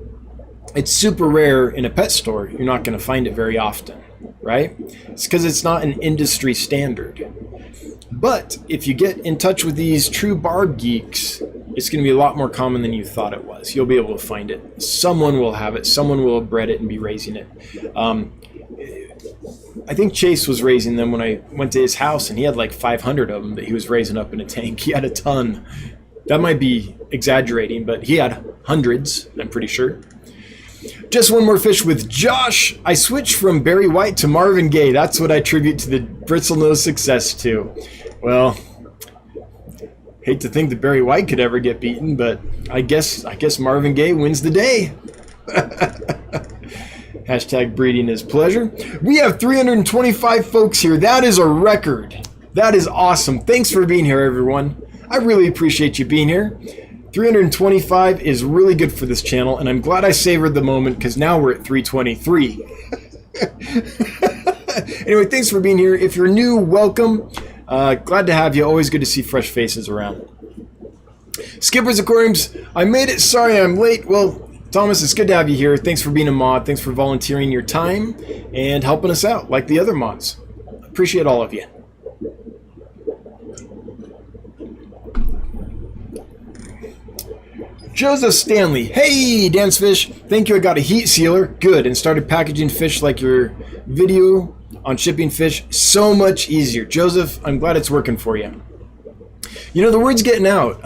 It's super rare in a pet store. You're not going to find it very often, right? It's because it's not an industry standard. But if you get in touch with these true barb geeks, it's going to be a lot more common than you thought it was. You'll be able to find it. Someone will have it. Someone will have bred it and be raising it. I think Chase was raising them when I went to his house, and he had like 500 of them that he was raising up in a tank. He had a ton. That might be exaggerating, but he had hundreds, I'm pretty sure. Just one more fish with Josh. I switched from Barry White to Marvin Gaye. That's what I attribute to the bristlenose success to. Well, hate to think that Barry White could ever get beaten, but I guess Marvin Gaye wins the day. Hashtag breeding is pleasure. We have 325 folks here. That is a record. That is awesome. Thanks for being here, everyone. I really appreciate you being here. 325 is really good for this channel, and I'm glad I savored the moment because now we're at 323. Anyway, thanks for being here. If you're new, welcome. Glad to have you. Always good to see fresh faces around. Skipper's Aquariums, I made it. Sorry I'm late. Well, Thomas, it's good to have you here. Thanks for being a mod. Thanks for volunteering your time and helping us out like the other mods. Appreciate all of you. Joseph Stanley. Hey, Dance Fish. Thank you. I got a heat sealer. Good. And started packaging fish like your video on shipping fish. So much easier. Joseph, I'm glad it's working for you. You know, the word's getting out.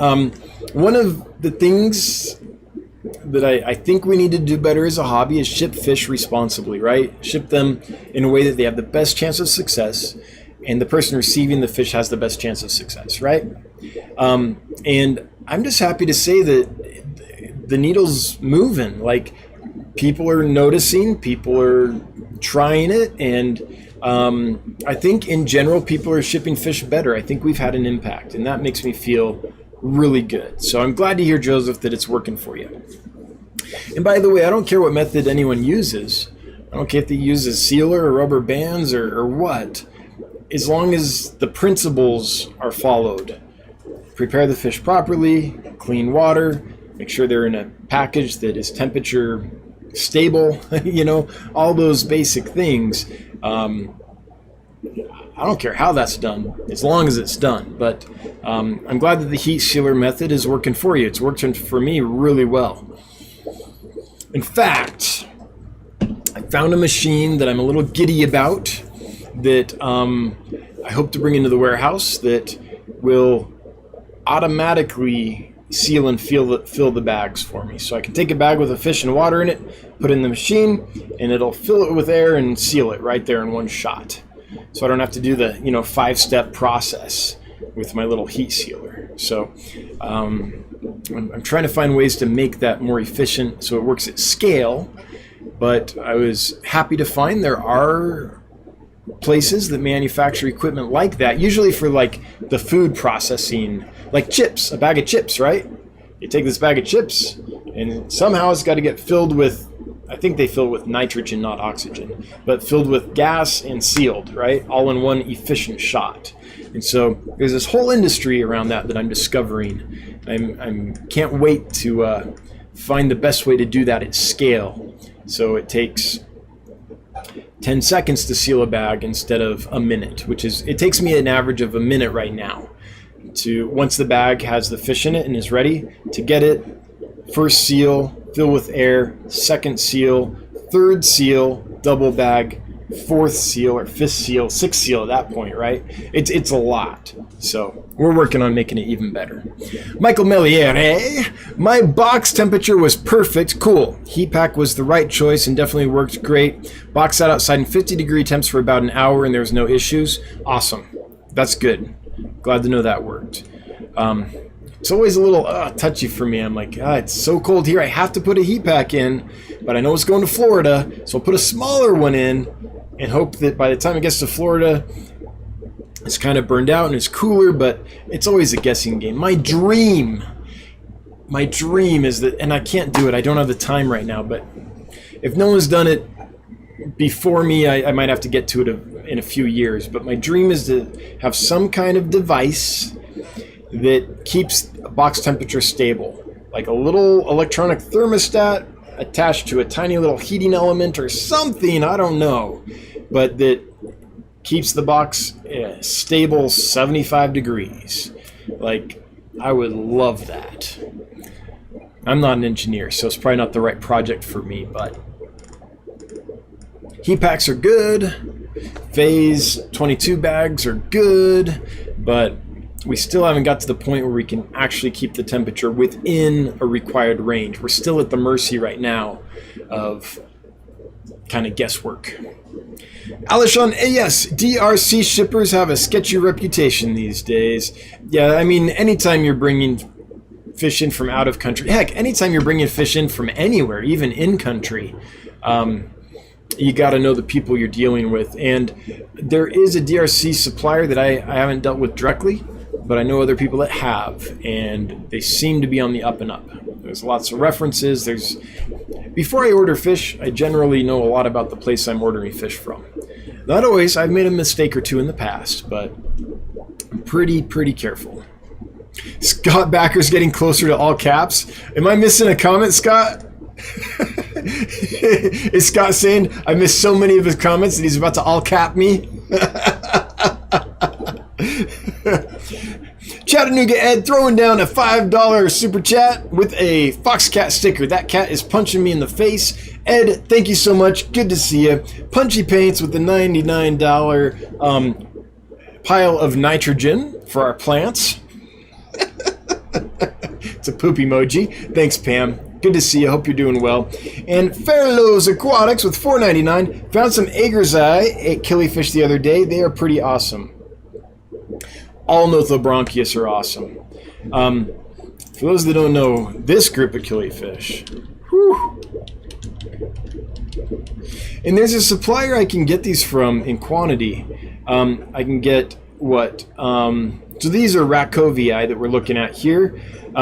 One of the things that I think we need to do better as a hobby is ship fish responsibly, right? Ship them in a way that they have the best chance of success and the person receiving the fish has the best chance of success, right? And I'm just happy to say that the needle's moving. Like, people are noticing, people are trying it, and I think in general people are shipping fish better. I think we've had an impact, and that makes me feel really good. So I'm glad to hear, Joseph, that it's working for you. And by the way, I don't care what method anyone uses. I don't care if they use a sealer or rubber bands or what, as long as the principles are followed. Prepare the fish properly, clean water, make sure they're in a package that is temperature stable, you know, all those basic things. I don't care how that's done, as long as it's done. But I'm glad that the heat sealer method is working for you. It's working for me really well. In fact, I found a machine that I'm a little giddy about that I hope to bring into the warehouse that will automatically seal and fill the bags for me. So I can take a bag with a fish and water in it, put it in the machine, and it'll fill it with air and seal it right there in one shot. So I don't have to do the 5-step process with my little heat sealer. So I'm trying to find ways to make that more efficient so it works at scale. But I was happy to find there are places that manufacture equipment like that, usually for like the food processing, like chips, a bag of chips, right? You take this bag of chips and somehow it's got to get filled with, I think they fill with nitrogen, not oxygen, but filled with gas and sealed, right? All in one efficient shot. And so there's this whole industry around that I'm discovering. I can't wait to find the best way to do that at scale. So it takes 10 seconds to seal a bag instead of a minute, which is, it takes me an average of a minute right now to, once the bag has the fish in it and is ready, to get it, first seal, fill with air, second seal, third seal, double bag, fourth seal or fifth seal, sixth seal at that point, right? It's a lot. So we're working on making it even better. Michael Meliere, my box temperature was perfect. Cool. Heat pack was the right choice and definitely worked great. Box sat outside in 50-degree temps for about an hour and there was no issues. Awesome. That's good. Glad to know that worked. It's always a little touchy for me. I'm like, it's so cold here. I have to put a heat pack in, but I know it's going to Florida, so I'll put a smaller one in and hope that by the time it gets to Florida, it's kind of burned out and it's cooler, but it's always a guessing game. My dream is that, and I can't do it, I don't have the time right now, but if no one's done it before me, I might have to get to it in a few years, but my dream is to have some kind of device that keeps box temperature stable, like a little electronic thermostat attached to a tiny little heating element or something, I don't know, but that keeps the box stable 75 degrees. Like, I would love that. I'm not an engineer, so it's probably not the right project for me, but heat packs are good. Phase 22 bags are good, but we still haven't got to the point where we can actually keep the temperature within a required range. We're still at the mercy right now of kind of guesswork. Alishon, yes, DRC shippers have a sketchy reputation these days. Yeah, I mean, anytime you're bringing fish in from out of country, heck, anytime you're bringing fish in from anywhere, even in country, you got to know the people you're dealing with. And there is a DRC supplier that I haven't dealt with directly, but I know other people that have, and they seem to be on the up and up. There's lots of references. Before I order fish, I generally know a lot about the place I'm ordering fish from. Not always. I've made a mistake or two in the past, but I'm pretty careful. Scott Backer's getting closer to all caps. Am I missing a comment, Scott? Is Scott saying I missed so many of his comments that he's about to all cap me? Chattanooga Ed throwing down a $5 super chat with a Fox Cat sticker. That cat is punching me in the face. Ed, thank you so much. Good to see you. Punchy Paints with the $99 pile of nitrogen for our plants. It's a poop emoji. Thanks, Pam. Good to see you. Hope you're doing well. And Fairlows Aquatics with $4.99. Found some Agersi killifish the other day. They are pretty awesome. All Nothobronchius are awesome. For those that don't know, this group of killifish. Whew. And there's a supplier I can get these from in quantity. I can get what? So these are Rackovii that we're looking at here.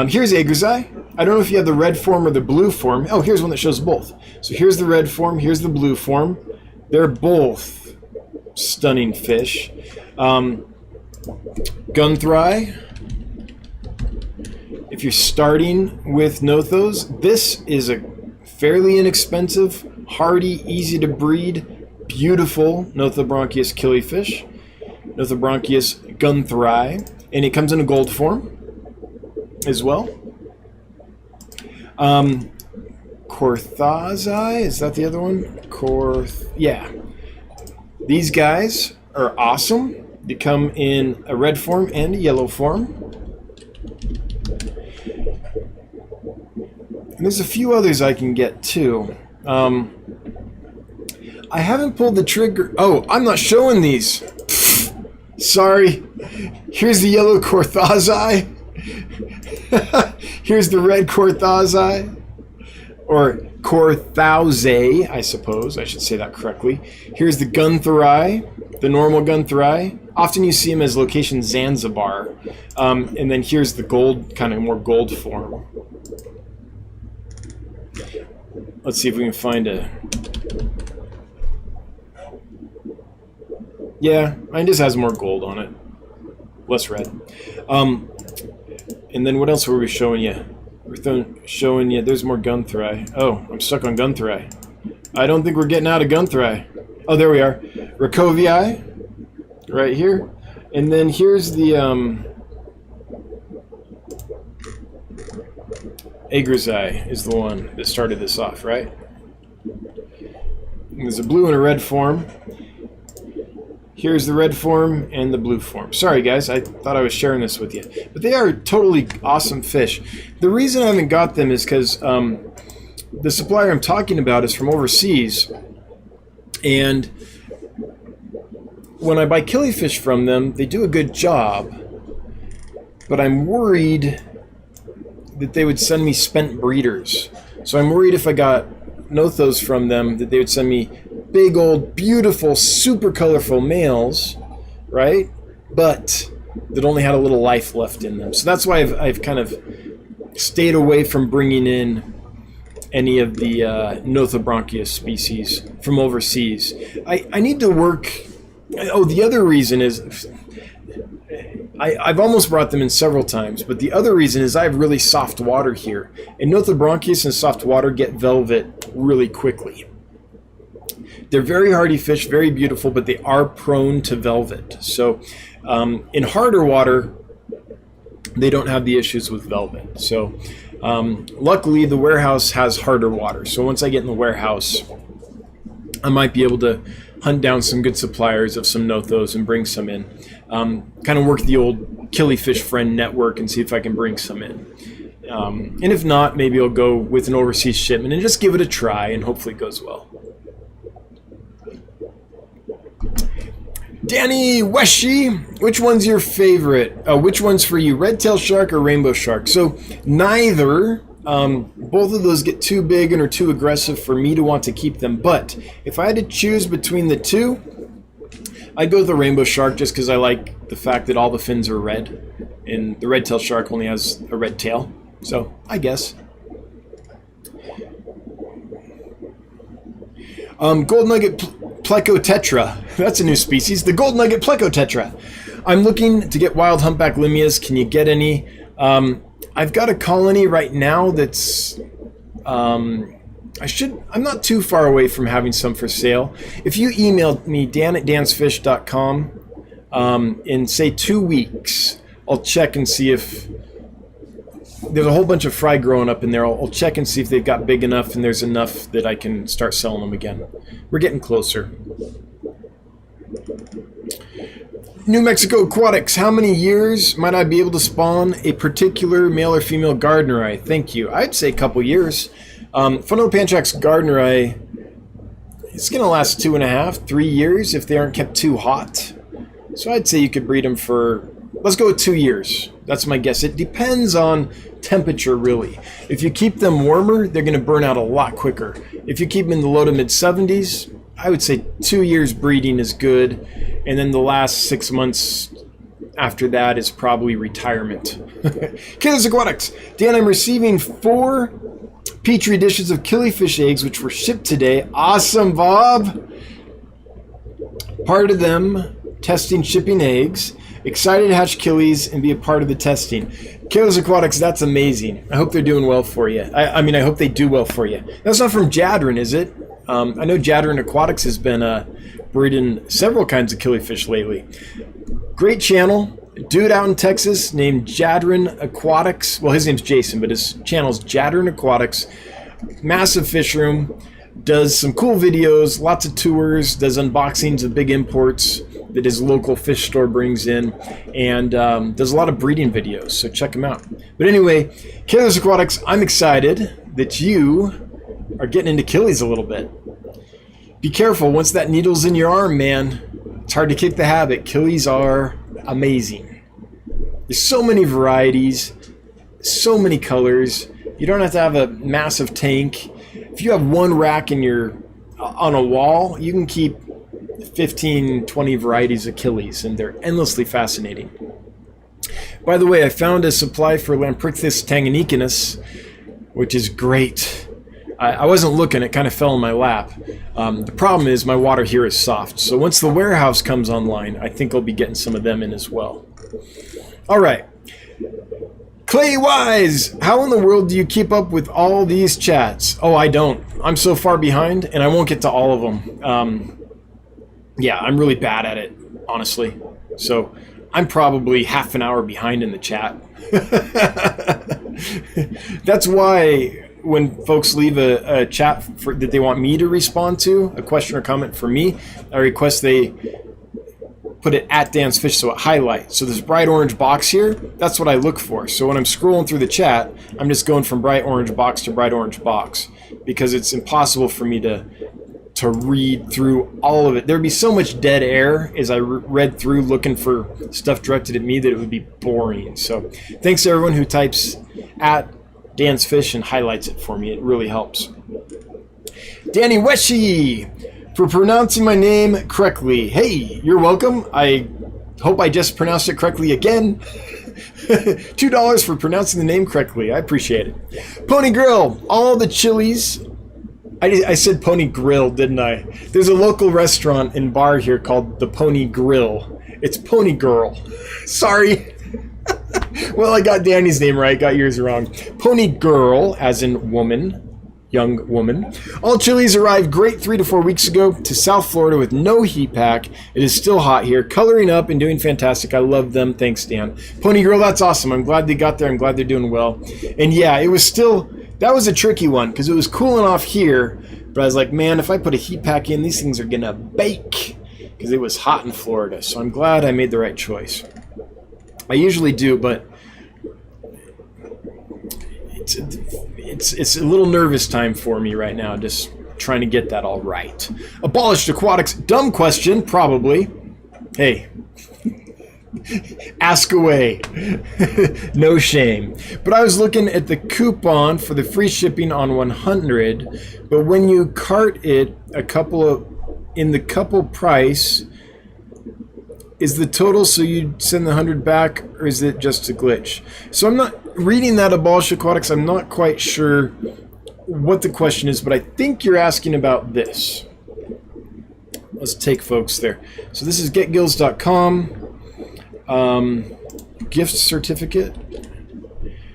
Here's Agersi. I don't know if you have the red form or the blue form. Oh, here's one that shows both. So here's the red form, here's the blue form. They're both stunning fish. Gunthri. If you're starting with Nothos, this is a fairly inexpensive, hardy, easy to breed, beautiful Nothobronchius killifish. Nothobronchius Gunthri. And it comes in a gold form as well. Corthazi, is that the other one? Yeah. These guys are awesome. They come in a red form and a yellow form. And there's a few others I can get too. I haven't pulled the trigger. Oh, I'm not showing these. Sorry. Here's the yellow Corthazi. Here's the red Corthazi. Or Corthauze, I suppose. I should say that correctly. Here's the Gunthri, the normal Gunthri. Often you see them as location Zanzibar. And then here's the gold, kind of more gold form. Let's see if we can find a... Yeah, mine just has more gold on it. Less red. And then what else were we showing you? We're showing you, there's more Gunthri. Oh, I'm stuck on Gunthri. I don't think we're getting out of Gunthri. Oh, there we are. Rackovii, right here. And then here's the Agersi is the one that started this off, right? And there's a blue and a red form. Here's the red form and the blue form. Sorry guys, I thought I was sharing this with you. But they are totally awesome fish. The reason I haven't got them is because the supplier I'm talking about is from overseas. And when I buy killifish from them, they do a good job. But I'm worried that they would send me spent breeders. So I'm worried if I got nothos from them that they would send me big old beautiful super colorful males, right, but that only had a little life left in them. So that's why I've kind of stayed away from bringing in any of the Nothobranchius species from overseas. I need to work. Oh, the other reason is I've almost brought them in several times, but the other reason is I have really soft water here, and Nothobranchius in soft water get velvet really quickly. They're very hardy fish, very beautiful, but they are prone to velvet. So in harder water, they don't have the issues with velvet. So luckily, the warehouse has harder water. So once I get in the warehouse, I might be able to hunt down some good suppliers of some nothos and bring some in. Kind of work the old killifish friend network and see if I can bring some in. And if not, maybe I'll go with an overseas shipment and just give it a try, and hopefully it goes well. Danny Weshi, which one's your favorite? Which one's for you, red-tailed shark or rainbow shark? So neither. Both of those get too big and are too aggressive for me to want to keep them. But if I had to choose between the two, I'd go with the rainbow shark just because I like the fact that all the fins are red, and the red-tailed shark only has a red tail. So I guess. Gold nugget plecotetra. That's a new species. The gold nugget plecotetra. I'm looking to get wild humpback limias. Can you get any? I've got a colony right now that's I'm not too far away from having some for sale. If you emailed me, dan@dansfish.com, in say 2 weeks, I'll check and see if there's a whole bunch of fry growing up in there. I'll check and see if they've got big enough and there's enough that I can start selling them again. We're getting closer. New Mexico Aquatics, how many years might I be able to spawn a particular male or female Gardneri? Thank you. I'd say a couple years. Fundamental Panchax Gardneri, it's going to last 2.5, 3 years if they aren't kept too hot. So I'd say you could breed them for, let's go with 2 years. That's my guess. It depends on temperature, really. If you keep them warmer, they're going to burn out a lot quicker. If you keep them in the low to mid 70s, I would say 2 years breeding is good. And then the last 6 months after that is probably retirement. Killers Aquatics. Dan, I'm receiving 4 Petri dishes of killifish eggs, which were shipped today. Awesome, Bob. Part of them testing shipping eggs. Excited to hatch killies and be a part of the testing. Killers Aquatics, that's amazing. I hope they're doing well for you. I mean, I hope they do well for you. That's not from Jadrin, is it? I know Jadrin Aquatics has been breeding several kinds of killifish lately. Great channel. Dude out in Texas named Jadrin Aquatics. Well, his name's Jason, but his channel's Jadrin Aquatics. Massive fish room. Does some cool videos, lots of tours, does unboxings of big imports that his local fish store brings in, and does a lot of breeding videos, so check him out. But anyway, Killers Aquatics, I'm excited that you are getting into killies a little bit. Be careful, once that needle's in your arm, man, it's hard to kick the habit. Killies are amazing. There's so many varieties, so many colors. You don't have to have a massive tank. If you have one rack in on a wall, you can keep 15, 20 varieties of killies, and they're endlessly fascinating. By the way, I found a supply for Lamprichthys tanganicanus, which is great. I wasn't looking, it kind of fell in my lap. The problem is my water here is soft, so once the warehouse comes online, I think I'll be getting some of them in as well. All right. Clay Wise, how in the world do you keep up with all these chats? Oh, I don't. I'm so far behind, and I won't get to all of them. Yeah, I'm really bad at it, honestly. So I'm probably half an hour behind in the chat. That's why when folks leave a chat that they want me to respond to, a question or comment for me, I request they put it at Dan's Fish so it highlights. So this bright orange box here, that's what I look for. So when I'm scrolling through the chat, I'm just going from bright orange box to bright orange box because it's impossible for me to read through all of it. There'd be so much dead air as I read through looking for stuff directed at me that it would be boring. So thanks to everyone who types at Dan's Fish and highlights it for me. It really helps. Danny Weshi, for pronouncing my name correctly. Hey, you're welcome. I hope I just pronounced it correctly again. $2 for pronouncing the name correctly. I appreciate it. Pony Grill, all the chilies. I said Pony Grill, didn't I? There's a local restaurant and bar here called the Pony Grill. It's Pony Girl. Sorry. Well, I got Danny's name right, got yours wrong. Pony Girl, as in woman. Young woman. All chilies arrived great 3 to 4 weeks ago to South Florida with no heat pack. It is still hot here, coloring up and doing fantastic. I love them. Thanks, Dan. Pony Girl, that's awesome. I'm glad they got there. I'm glad they're doing well. And yeah, it was still, that was a tricky one because it was cooling off here, but I was like, man, if I put a heat pack in, these things are gonna bake because it was hot in Florida. So I'm glad I made the right choice. I usually do, but it's a little nervous time for me right now, just trying to get that all right. Abolished aquatics, dumb question, probably. Hey, ask away. No shame. But I was looking at the coupon for the free shipping on 100, but when you cart it in the couple price, is the total so you send the 100 back, or is it just a glitch? So I'm not reading that Abolish Aquatics. I'm not quite sure what the question is, but I think you're asking about this. Let's take folks there. So this is getgills.com. Gift certificate.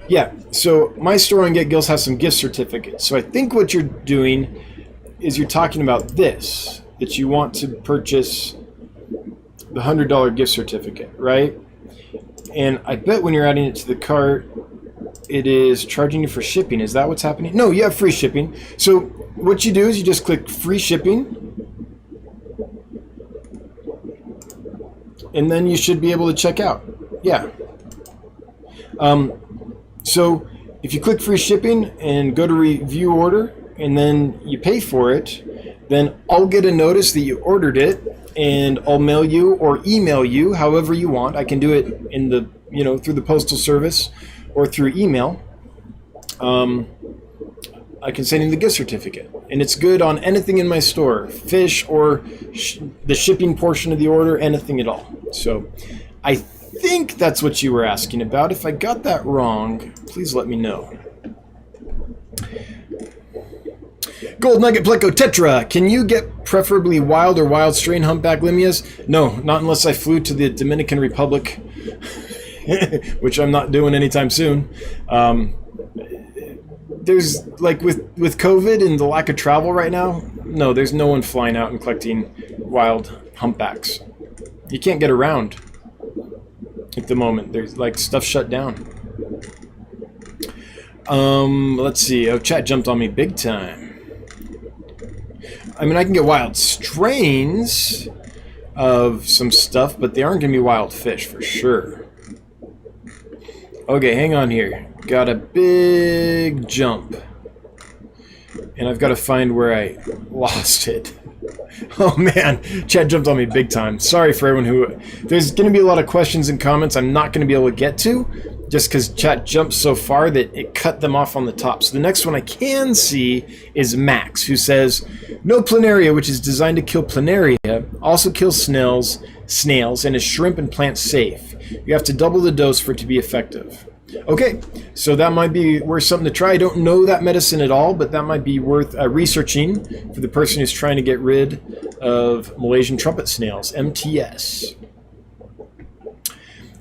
Yeah, so my store on Getgills has some gift certificates. So I think what you're doing is you're talking about this, that you want to purchase the $100 gift certificate, right? And I bet when you're adding it to the cart, it is charging you for shipping. Is that what's happening? No, you have free shipping. So what you do is you just click free shipping, and then you should be able to check out. Yeah. So if you click free shipping and go to review order, and then you pay for it, then I'll get a notice that you ordered it, and I'll mail you or email you however you want. I can do it in the, through the postal service or through email. I can send you the gift certificate, and it's good on anything in my store, fish or the shipping portion of the order, anything at all. So I think that's what you were asking about. If I got that wrong, please let me know. Gold Nugget Pleco Tetra. Can you get preferably wild or wild strain humpback limias? No, not unless I flew to the Dominican Republic, which I'm not doing anytime soon. There's, like, with COVID and the lack of travel right now, no, there's no one flying out and collecting wild humpbacks. You can't get around at the moment. There's, like, stuff shut down. Let's see. Oh, chat jumped on me big time. I mean, I can get wild strains of some stuff, but they aren't going to be wild fish for sure. Okay, hang on here. Got a big jump. And I've got to find where I lost it. Oh man, chat jumped on me big time. Sorry for everyone who... There's going to be a lot of questions and comments I'm not going to be able to get to, just because chat jumped so far that it cut them off on the top. So the next one I can see is Max, who says, no planaria, which is designed to kill planaria, also kills snails, and is shrimp and plant safe. You have to double the dose for it to be effective. Okay, so that might be worth something to try. I don't know that medicine at all, but that might be worth researching for the person who's trying to get rid of Malaysian trumpet snails, MTS.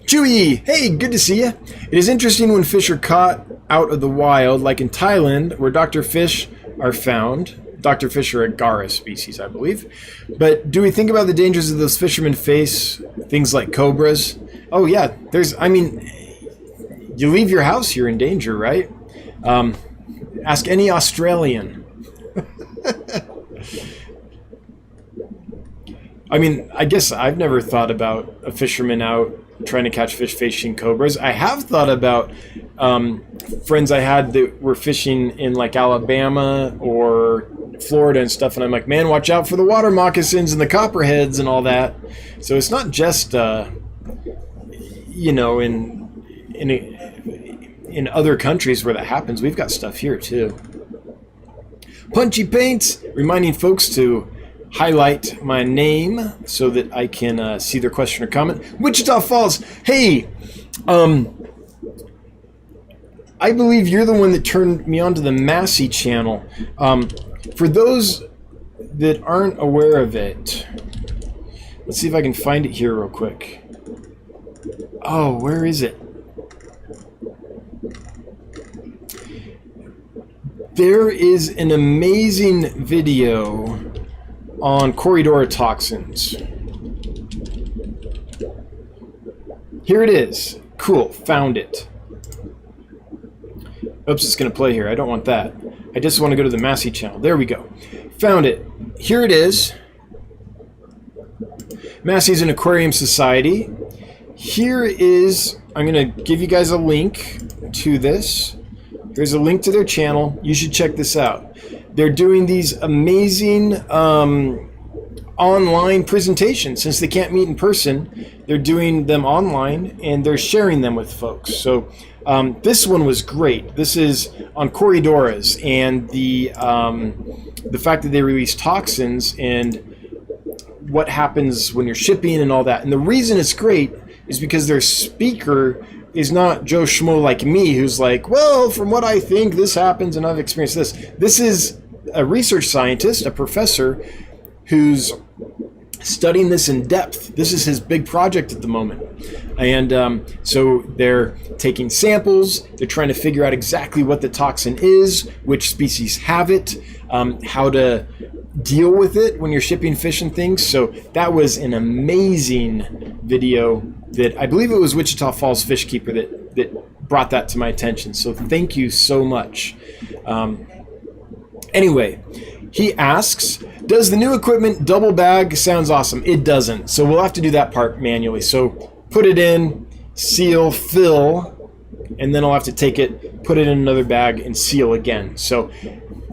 Chewy, hey, good to see you. It is interesting when fish are caught out of the wild, like in Thailand, where Dr. Fish are found. Dr. Fish are a Gara species, I believe. But do we think about the dangers of those fishermen face things like cobras? Oh yeah, you leave your house, you're in danger, right? Ask any Australian. I mean, I guess I've never thought about a fisherman out trying to catch fish facing cobras. I have thought about friends I had that were fishing in like Alabama or Florida and stuff, and I'm like, man, watch out for the water moccasins and the copperheads and all that. So it's not just you know, in other countries where that happens. We've got stuff here too. Punchy Paints, reminding folks to highlight my name so that I can see their question or comment. Wichita Falls, hey, I believe you're the one that turned me on to the Massey channel. For those that aren't aware of it, let's see if I can find it here real quick. Oh, where is it? There is an amazing video on Corydoras toxins. Here it is. Cool, found it. Oops, it's going to play here. I don't want that. I just want to go to the Massey channel. There we go. Found it. Here it is. Massey's an Aquarium Society. Here is, I'm going to give you guys a link to this. There's a link to their channel. You should check this out. They're doing these amazing online presentations. Since they can't meet in person, they're doing them online and they're sharing them with folks. So this one was great. This is on Corydoras and the fact that they release toxins and what happens when you're shipping and all that. And the reason it's great is because their speaker is not Joe Schmo like me, who's like, well, from what I think, this happens and I've experienced this. This is a research scientist, a professor, who's studying this in depth. This is his big project at the moment. And so they're taking samples, they're trying to figure out exactly what the toxin is, which species have it, how to deal with it when you're shipping fish and things. So that was an amazing video that I believe it was Wichita Falls Fish Keeper that brought that to my attention. So thank you so much. Anyway, he asks, does the new equipment double bag? Sounds awesome. It doesn't. So we'll have to do that part manually. So put it in, seal, fill, and then I'll have to take it, put it in another bag, and seal again. So,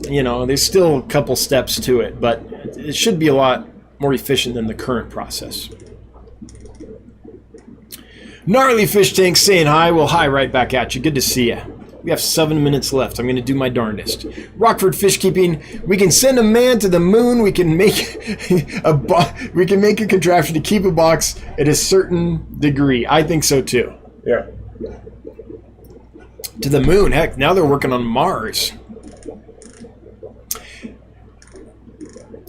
you know, there's still a couple steps to it, but it should be a lot more efficient than the current process. Gnarly Fish Tank saying hi. Well, hi right back at you. Good to see you. We have 7 minutes left. I'm going to do my darndest. Rockford Fish Keeping. We can send a man to the moon. We can make we can make a contraption to keep a box at a certain degree. I think so too. Yeah. To the moon. Heck, now they're working on Mars.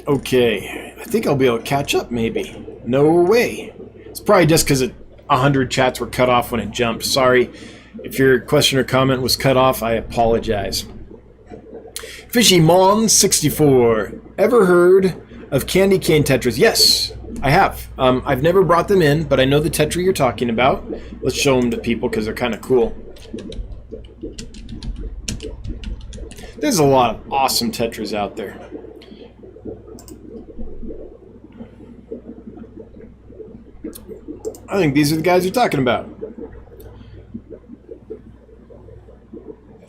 Okay. I think I'll be able to catch up maybe. No way. It's probably just because 100 chats were cut off when it jumped. Sorry. If your question or comment was cut off, I apologize. Fishy Mon 64. Ever heard of candy cane tetras? Yes, I have. I've never brought them in, but I know the tetra you're talking about. Let's show them to people because they're kind of cool. There's a lot of awesome tetras out there. I think these are the guys you're talking about.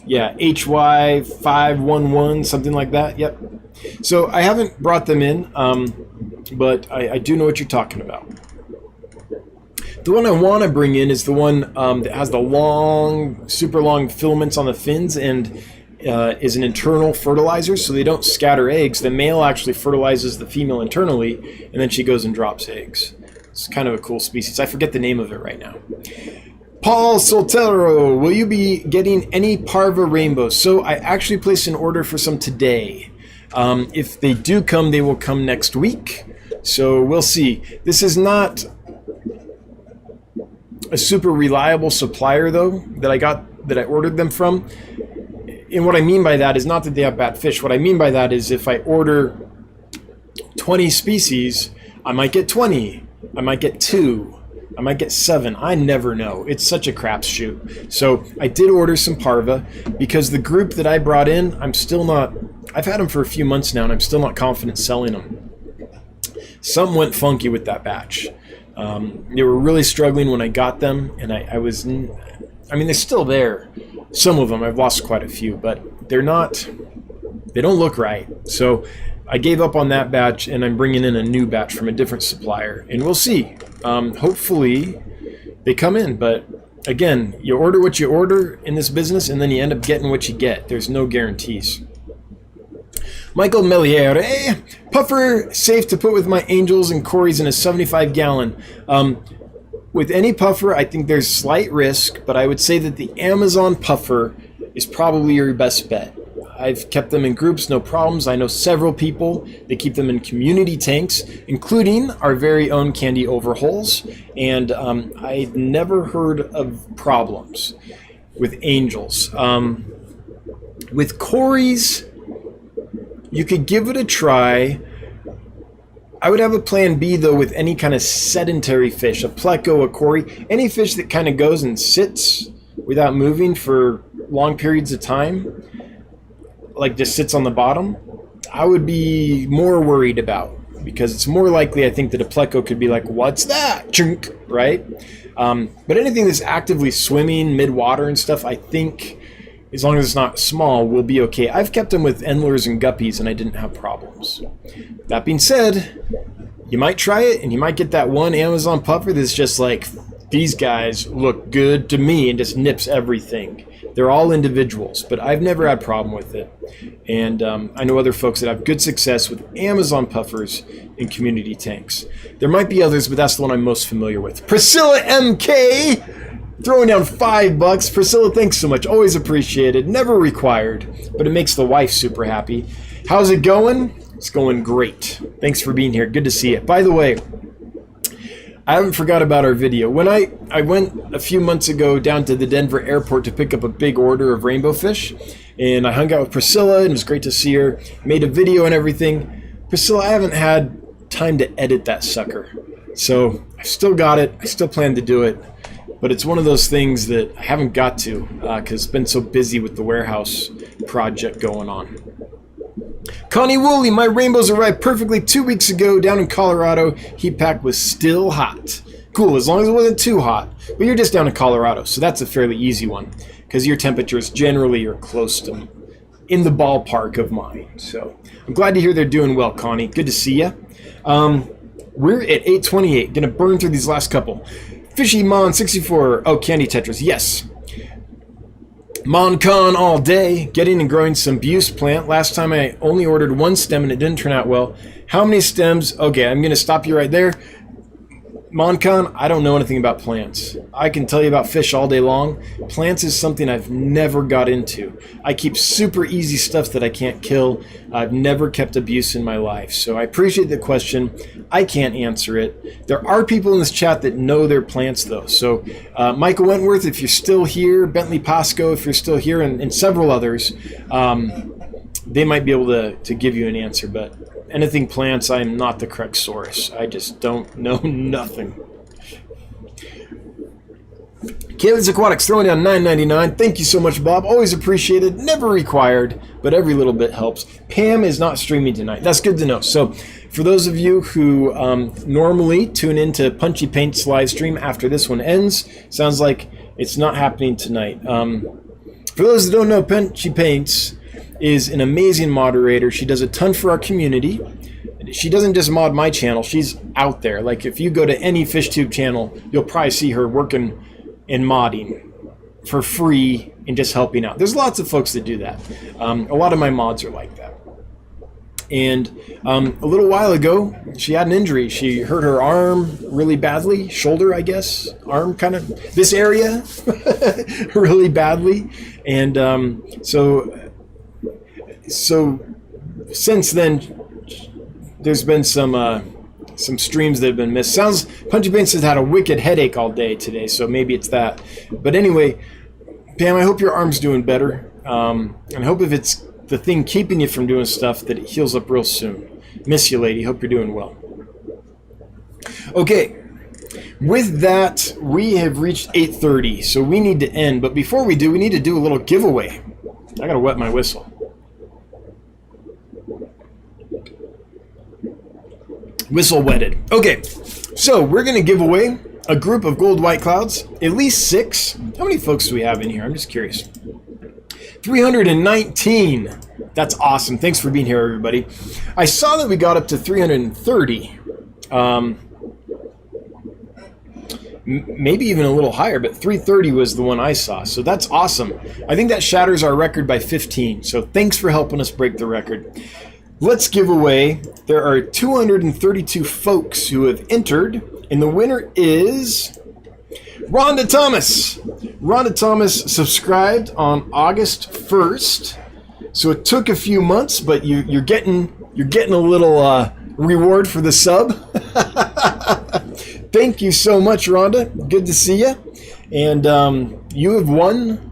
Yeah, HY511, something like that. Yep. So I haven't brought them in, but I do know what you're talking about. The one I want to bring in is the one that has the long, super long filaments on the fins and is an internal fertilizer, so they don't scatter eggs. The male actually fertilizes the female internally, and then she goes and drops eggs. It's kind of a cool species. I forget the name of it right now. Paul Soltero, will you be getting any parva rainbows? So I actually placed an order for some today. If they do come, they will come next week. So we'll see. This is not a super reliable supplier though that I ordered them from. And what I mean by that is not that they have bad fish. What I mean by that is if I order 20 species, I might get 20. I might get 2. I might get 7. I never know. It's such a crapshoot. So I did order some parva because the group that I brought in, I've had them for a few months now and I'm still not confident selling them. Something went funky with that batch. They were really struggling when I got them, and I mean, they're still there. Some of them, I've lost quite a few, but they don't look right. So I gave up on that batch, and I'm bringing in a new batch from a different supplier, and we'll see. Hopefully they come in, but again, you order what you order in this business, and then you end up getting what you get. There's no guarantees. Michael Meliere, puffer safe to put with my angels and Corys in a 75-gallon. With any puffer, I think there's slight risk, but I would say that the Amazon puffer is probably your best bet. I've kept them in groups, no problems. I know several people that keep them in community tanks, including our very own Candy Overholes, and I've never heard of problems with angels. With Corys, you could give it a try. I would have a plan B, though, with any kind of sedentary fish, a pleco, a Cory, any fish that kind of goes and sits without moving for long periods of time, like just sits on the bottom, I would be more worried about, because it's more likely, I think, that a pleco could be like, what's that? Chunk, right? But anything that's actively swimming mid-water and stuff, I think, as long as it's not small, will be okay. I've kept them with endlers and guppies, and I didn't have problems. That being said, you might try it, and you might get that one Amazon puffer that's just like, these guys look good to me, and just nips everything. They're all individuals, but I've never had a problem with it. And I know other folks that have good success with Amazon puffers in community tanks. There might be others, but that's the one I'm most familiar with. Priscilla MK! Throwing down $5. Priscilla, thanks so much. Always appreciated. Never required, but it makes the wife super happy. How's it going? It's going great. Thanks for being here. Good to see you. By the way, I haven't forgot about our video. When I went a few months ago down to the Denver airport to pick up a big order of rainbow fish, and I hung out with Priscilla, and it was great to see her. Made a video and everything. Priscilla, I haven't had time to edit that sucker. So I still got it. I still plan to do it. But it's one of those things that I haven't got to because it's been so busy with the warehouse project going on. Connie Woolley, my rainbows arrived perfectly 2 weeks ago down in Colorado. Heat pack was still hot. Cool, as long as it wasn't too hot. But you're just down in Colorado, so that's a fairly easy one because your temperatures generally are close to in the ballpark of mine. So I'm glad to hear they're doing well, Connie. Good to see you. We're at 8:28. Gonna burn through these last couple. Fishy Mon 64. Oh, Candy Tetras. Yes. Moncon all day. Getting and growing some Buse plant. Last time I only ordered one stem and it didn't turn out well. How many stems? Okay, I'm going to stop you right there. Moncon, I don't know anything about plants. I can tell you about fish all day long. Plants is something I've never got into. I keep super easy stuff that I can't kill. I've never kept abuse in my life. So I appreciate the question. I can't answer it. There are people in this chat that know their plants though. So Michael Wentworth, if you're still here, Bentley Pasco, if you're still here, and several others, they might be able to give you an answer, but anything plants, I'm not the correct source. I just don't know nothing. Kaylee's Aquatics throwing down $9.99. Thank you so much, Bob. Always appreciated. Never required, but every little bit helps. Pam is not streaming tonight. That's good to know. So for those of you who normally tune into Punchy Paint's live stream after this one ends, sounds like it's not happening tonight. For those that don't know, Punchy Paints is an amazing moderator. She does a ton for our community. She doesn't just mod my channel. She's out there. Like if you go to any FishTube channel, you'll probably see her working and modding for free and just helping out. There's lots of folks that do that. A lot of my mods are like that. And a little while ago, she had an injury. She hurt her arm really badly, shoulder, I guess, arm kind of, this area really badly. And so since then, there's been some streams that have been missed. Sounds Punchy Paints has had a wicked headache all day today, so maybe it's that. But anyway, Pam, I hope your arm's doing better. And I hope if it's the thing keeping you from doing stuff that it heals up real soon. Miss you, lady. Hope you're doing well. Okay. With that, we have reached 8:30, so we need to end. But before we do, we need to do a little giveaway. I gotta wet my whistle. Whistle wetted. Okay, so we're going to give away a group of gold white clouds, at least 6. How many folks do we have in here? I'm just curious. 319. That's awesome. Thanks for being here, everybody. I saw that we got up to 330. Maybe even a little higher, but 330 was the one I saw. So that's awesome. I think that shatters our record by 15. So thanks for helping us break the record. Let's give away. There are 232 folks who have entered, and the winner is Rhonda Thomas. Rhonda Thomas subscribed on August 1st. So it took a few months, but you're getting a little reward for the sub. Thank you so much, Rhonda. Good to see you. And you have won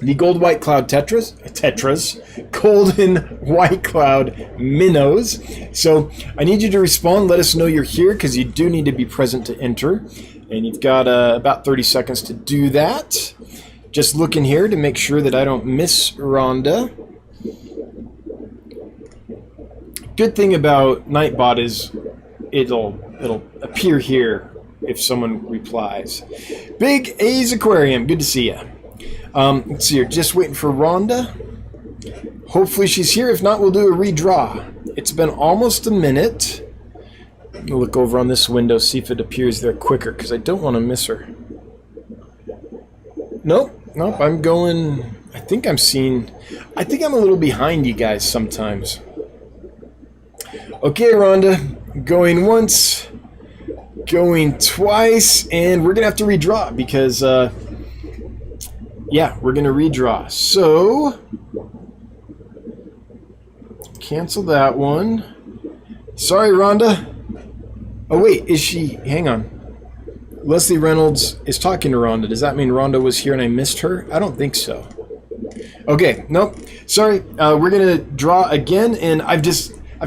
the Gold White Cloud Tetras, Golden White Cloud Minnows. So I need you to respond. Let us know you're here because you do need to be present to enter. And you've got about 30 seconds to do that. Just looking here to make sure that I don't miss Rhonda. Good thing about Nightbot is it'll appear here if someone replies. Big A's Aquarium, good to see you. Let's see here, just waiting for Rhonda. Hopefully she's here. If not, we'll do a redraw. It's been almost a minute. I'll look over on this window, see if it appears there quicker, because I don't want to miss her. Nope, I'm going... I think I'm a little behind you guys sometimes. Okay, Rhonda, going once, going twice, and we're going to have to redraw because, yeah, we're going to redraw. So, cancel that one. Sorry, Rhonda. Oh, wait, is she... Hang on. Leslie Reynolds is talking to Rhonda. Does that mean Rhonda was here and I missed her? I don't think so. Okay, nope. Sorry, we're going to draw again, and I've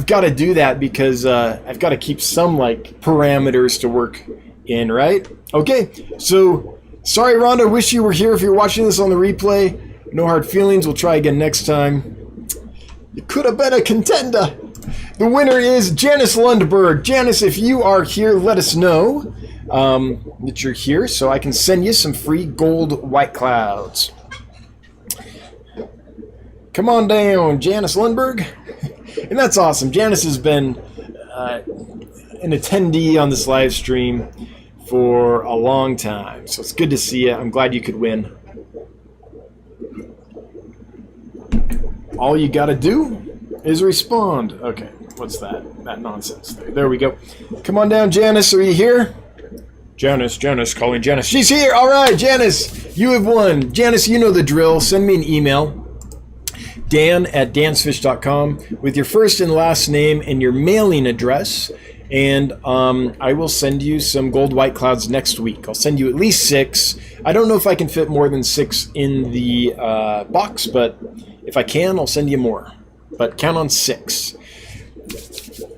got to do that because I've got to keep some like parameters to work in, right? Okay, so sorry, Rhonda. Wish you were here if you're watching this on the replay. No hard feelings. We'll try again next time. You could have been a contender. The winner is Janice Lundberg. Janice, if you are here, let us know that you're here so I can send you some free gold white clouds. Come on down, Janice Lundberg. And that's awesome. Janice has been an attendee on this live stream for a long time. So it's good to see you. I'm glad you could win. All you got to do is respond. Okay, what's that? That nonsense there. There we go. Come on down, Janice. Are you here? Janice, calling Janice. She's here. All right, Janice, you have won. Janice, you know the drill. Send me an email. Dan@dansfish.com with your first and last name and your mailing address, and I will send you some gold white clouds next week. I'll send you at least 6. I don't know if I can fit more than 6 in the box, but if I can, I'll send you more. But count on 6.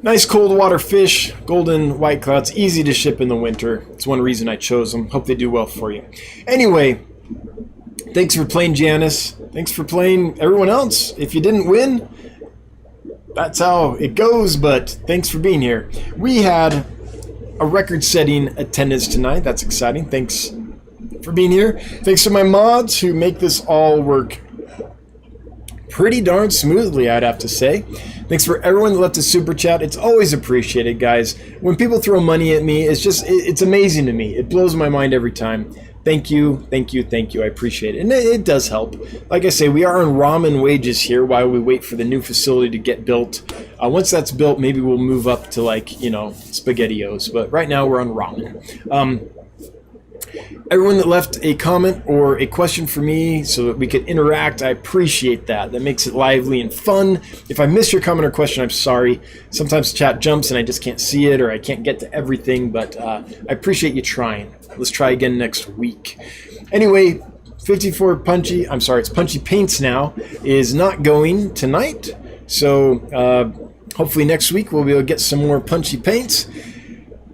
Nice cold water fish, golden white clouds, easy to ship in the winter. It's one reason I chose them. Hope they do well for you. Anyway, thanks for playing, Janice. Thanks for playing, everyone else. If you didn't win, that's how it goes, but thanks for being here. We had a record-setting attendance tonight. That's exciting. Thanks for being here. Thanks to my mods who make this all work pretty darn smoothly, I'd have to say. Thanks for everyone that left a super chat. It's always appreciated, guys. When people throw money at me, it's amazing to me. It blows my mind every time. Thank you. I appreciate it. And it does help. Like I say, we are on ramen wages here while we wait for the new facility to get built. Once that's built, maybe we'll move up to SpaghettiOs. But right now we're on ramen. Everyone that left a comment or a question for me so that we could interact, I appreciate that. That makes it lively and fun. If I miss your comment or question, I'm sorry. Sometimes chat jumps and I just can't see it or I can't get to everything, but I appreciate you trying. Let's try again next week. Anyway, 54 Punchy, I'm sorry, it's Punchy Paints now, is not going tonight. So hopefully next week we'll be able to get some more Punchy Paints.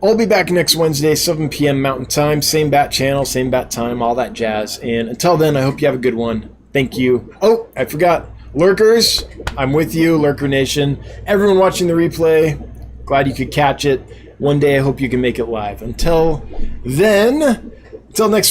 I'll be back next Wednesday, 7 p.m. Mountain Time. Same bat channel, same bat time, all that jazz. And until then, I hope you have a good one. Thank you. Oh, I forgot. Lurkers, I'm with you, Lurker Nation. Everyone watching the replay, glad you could catch it. One day I hope you can make it live. Until then, until next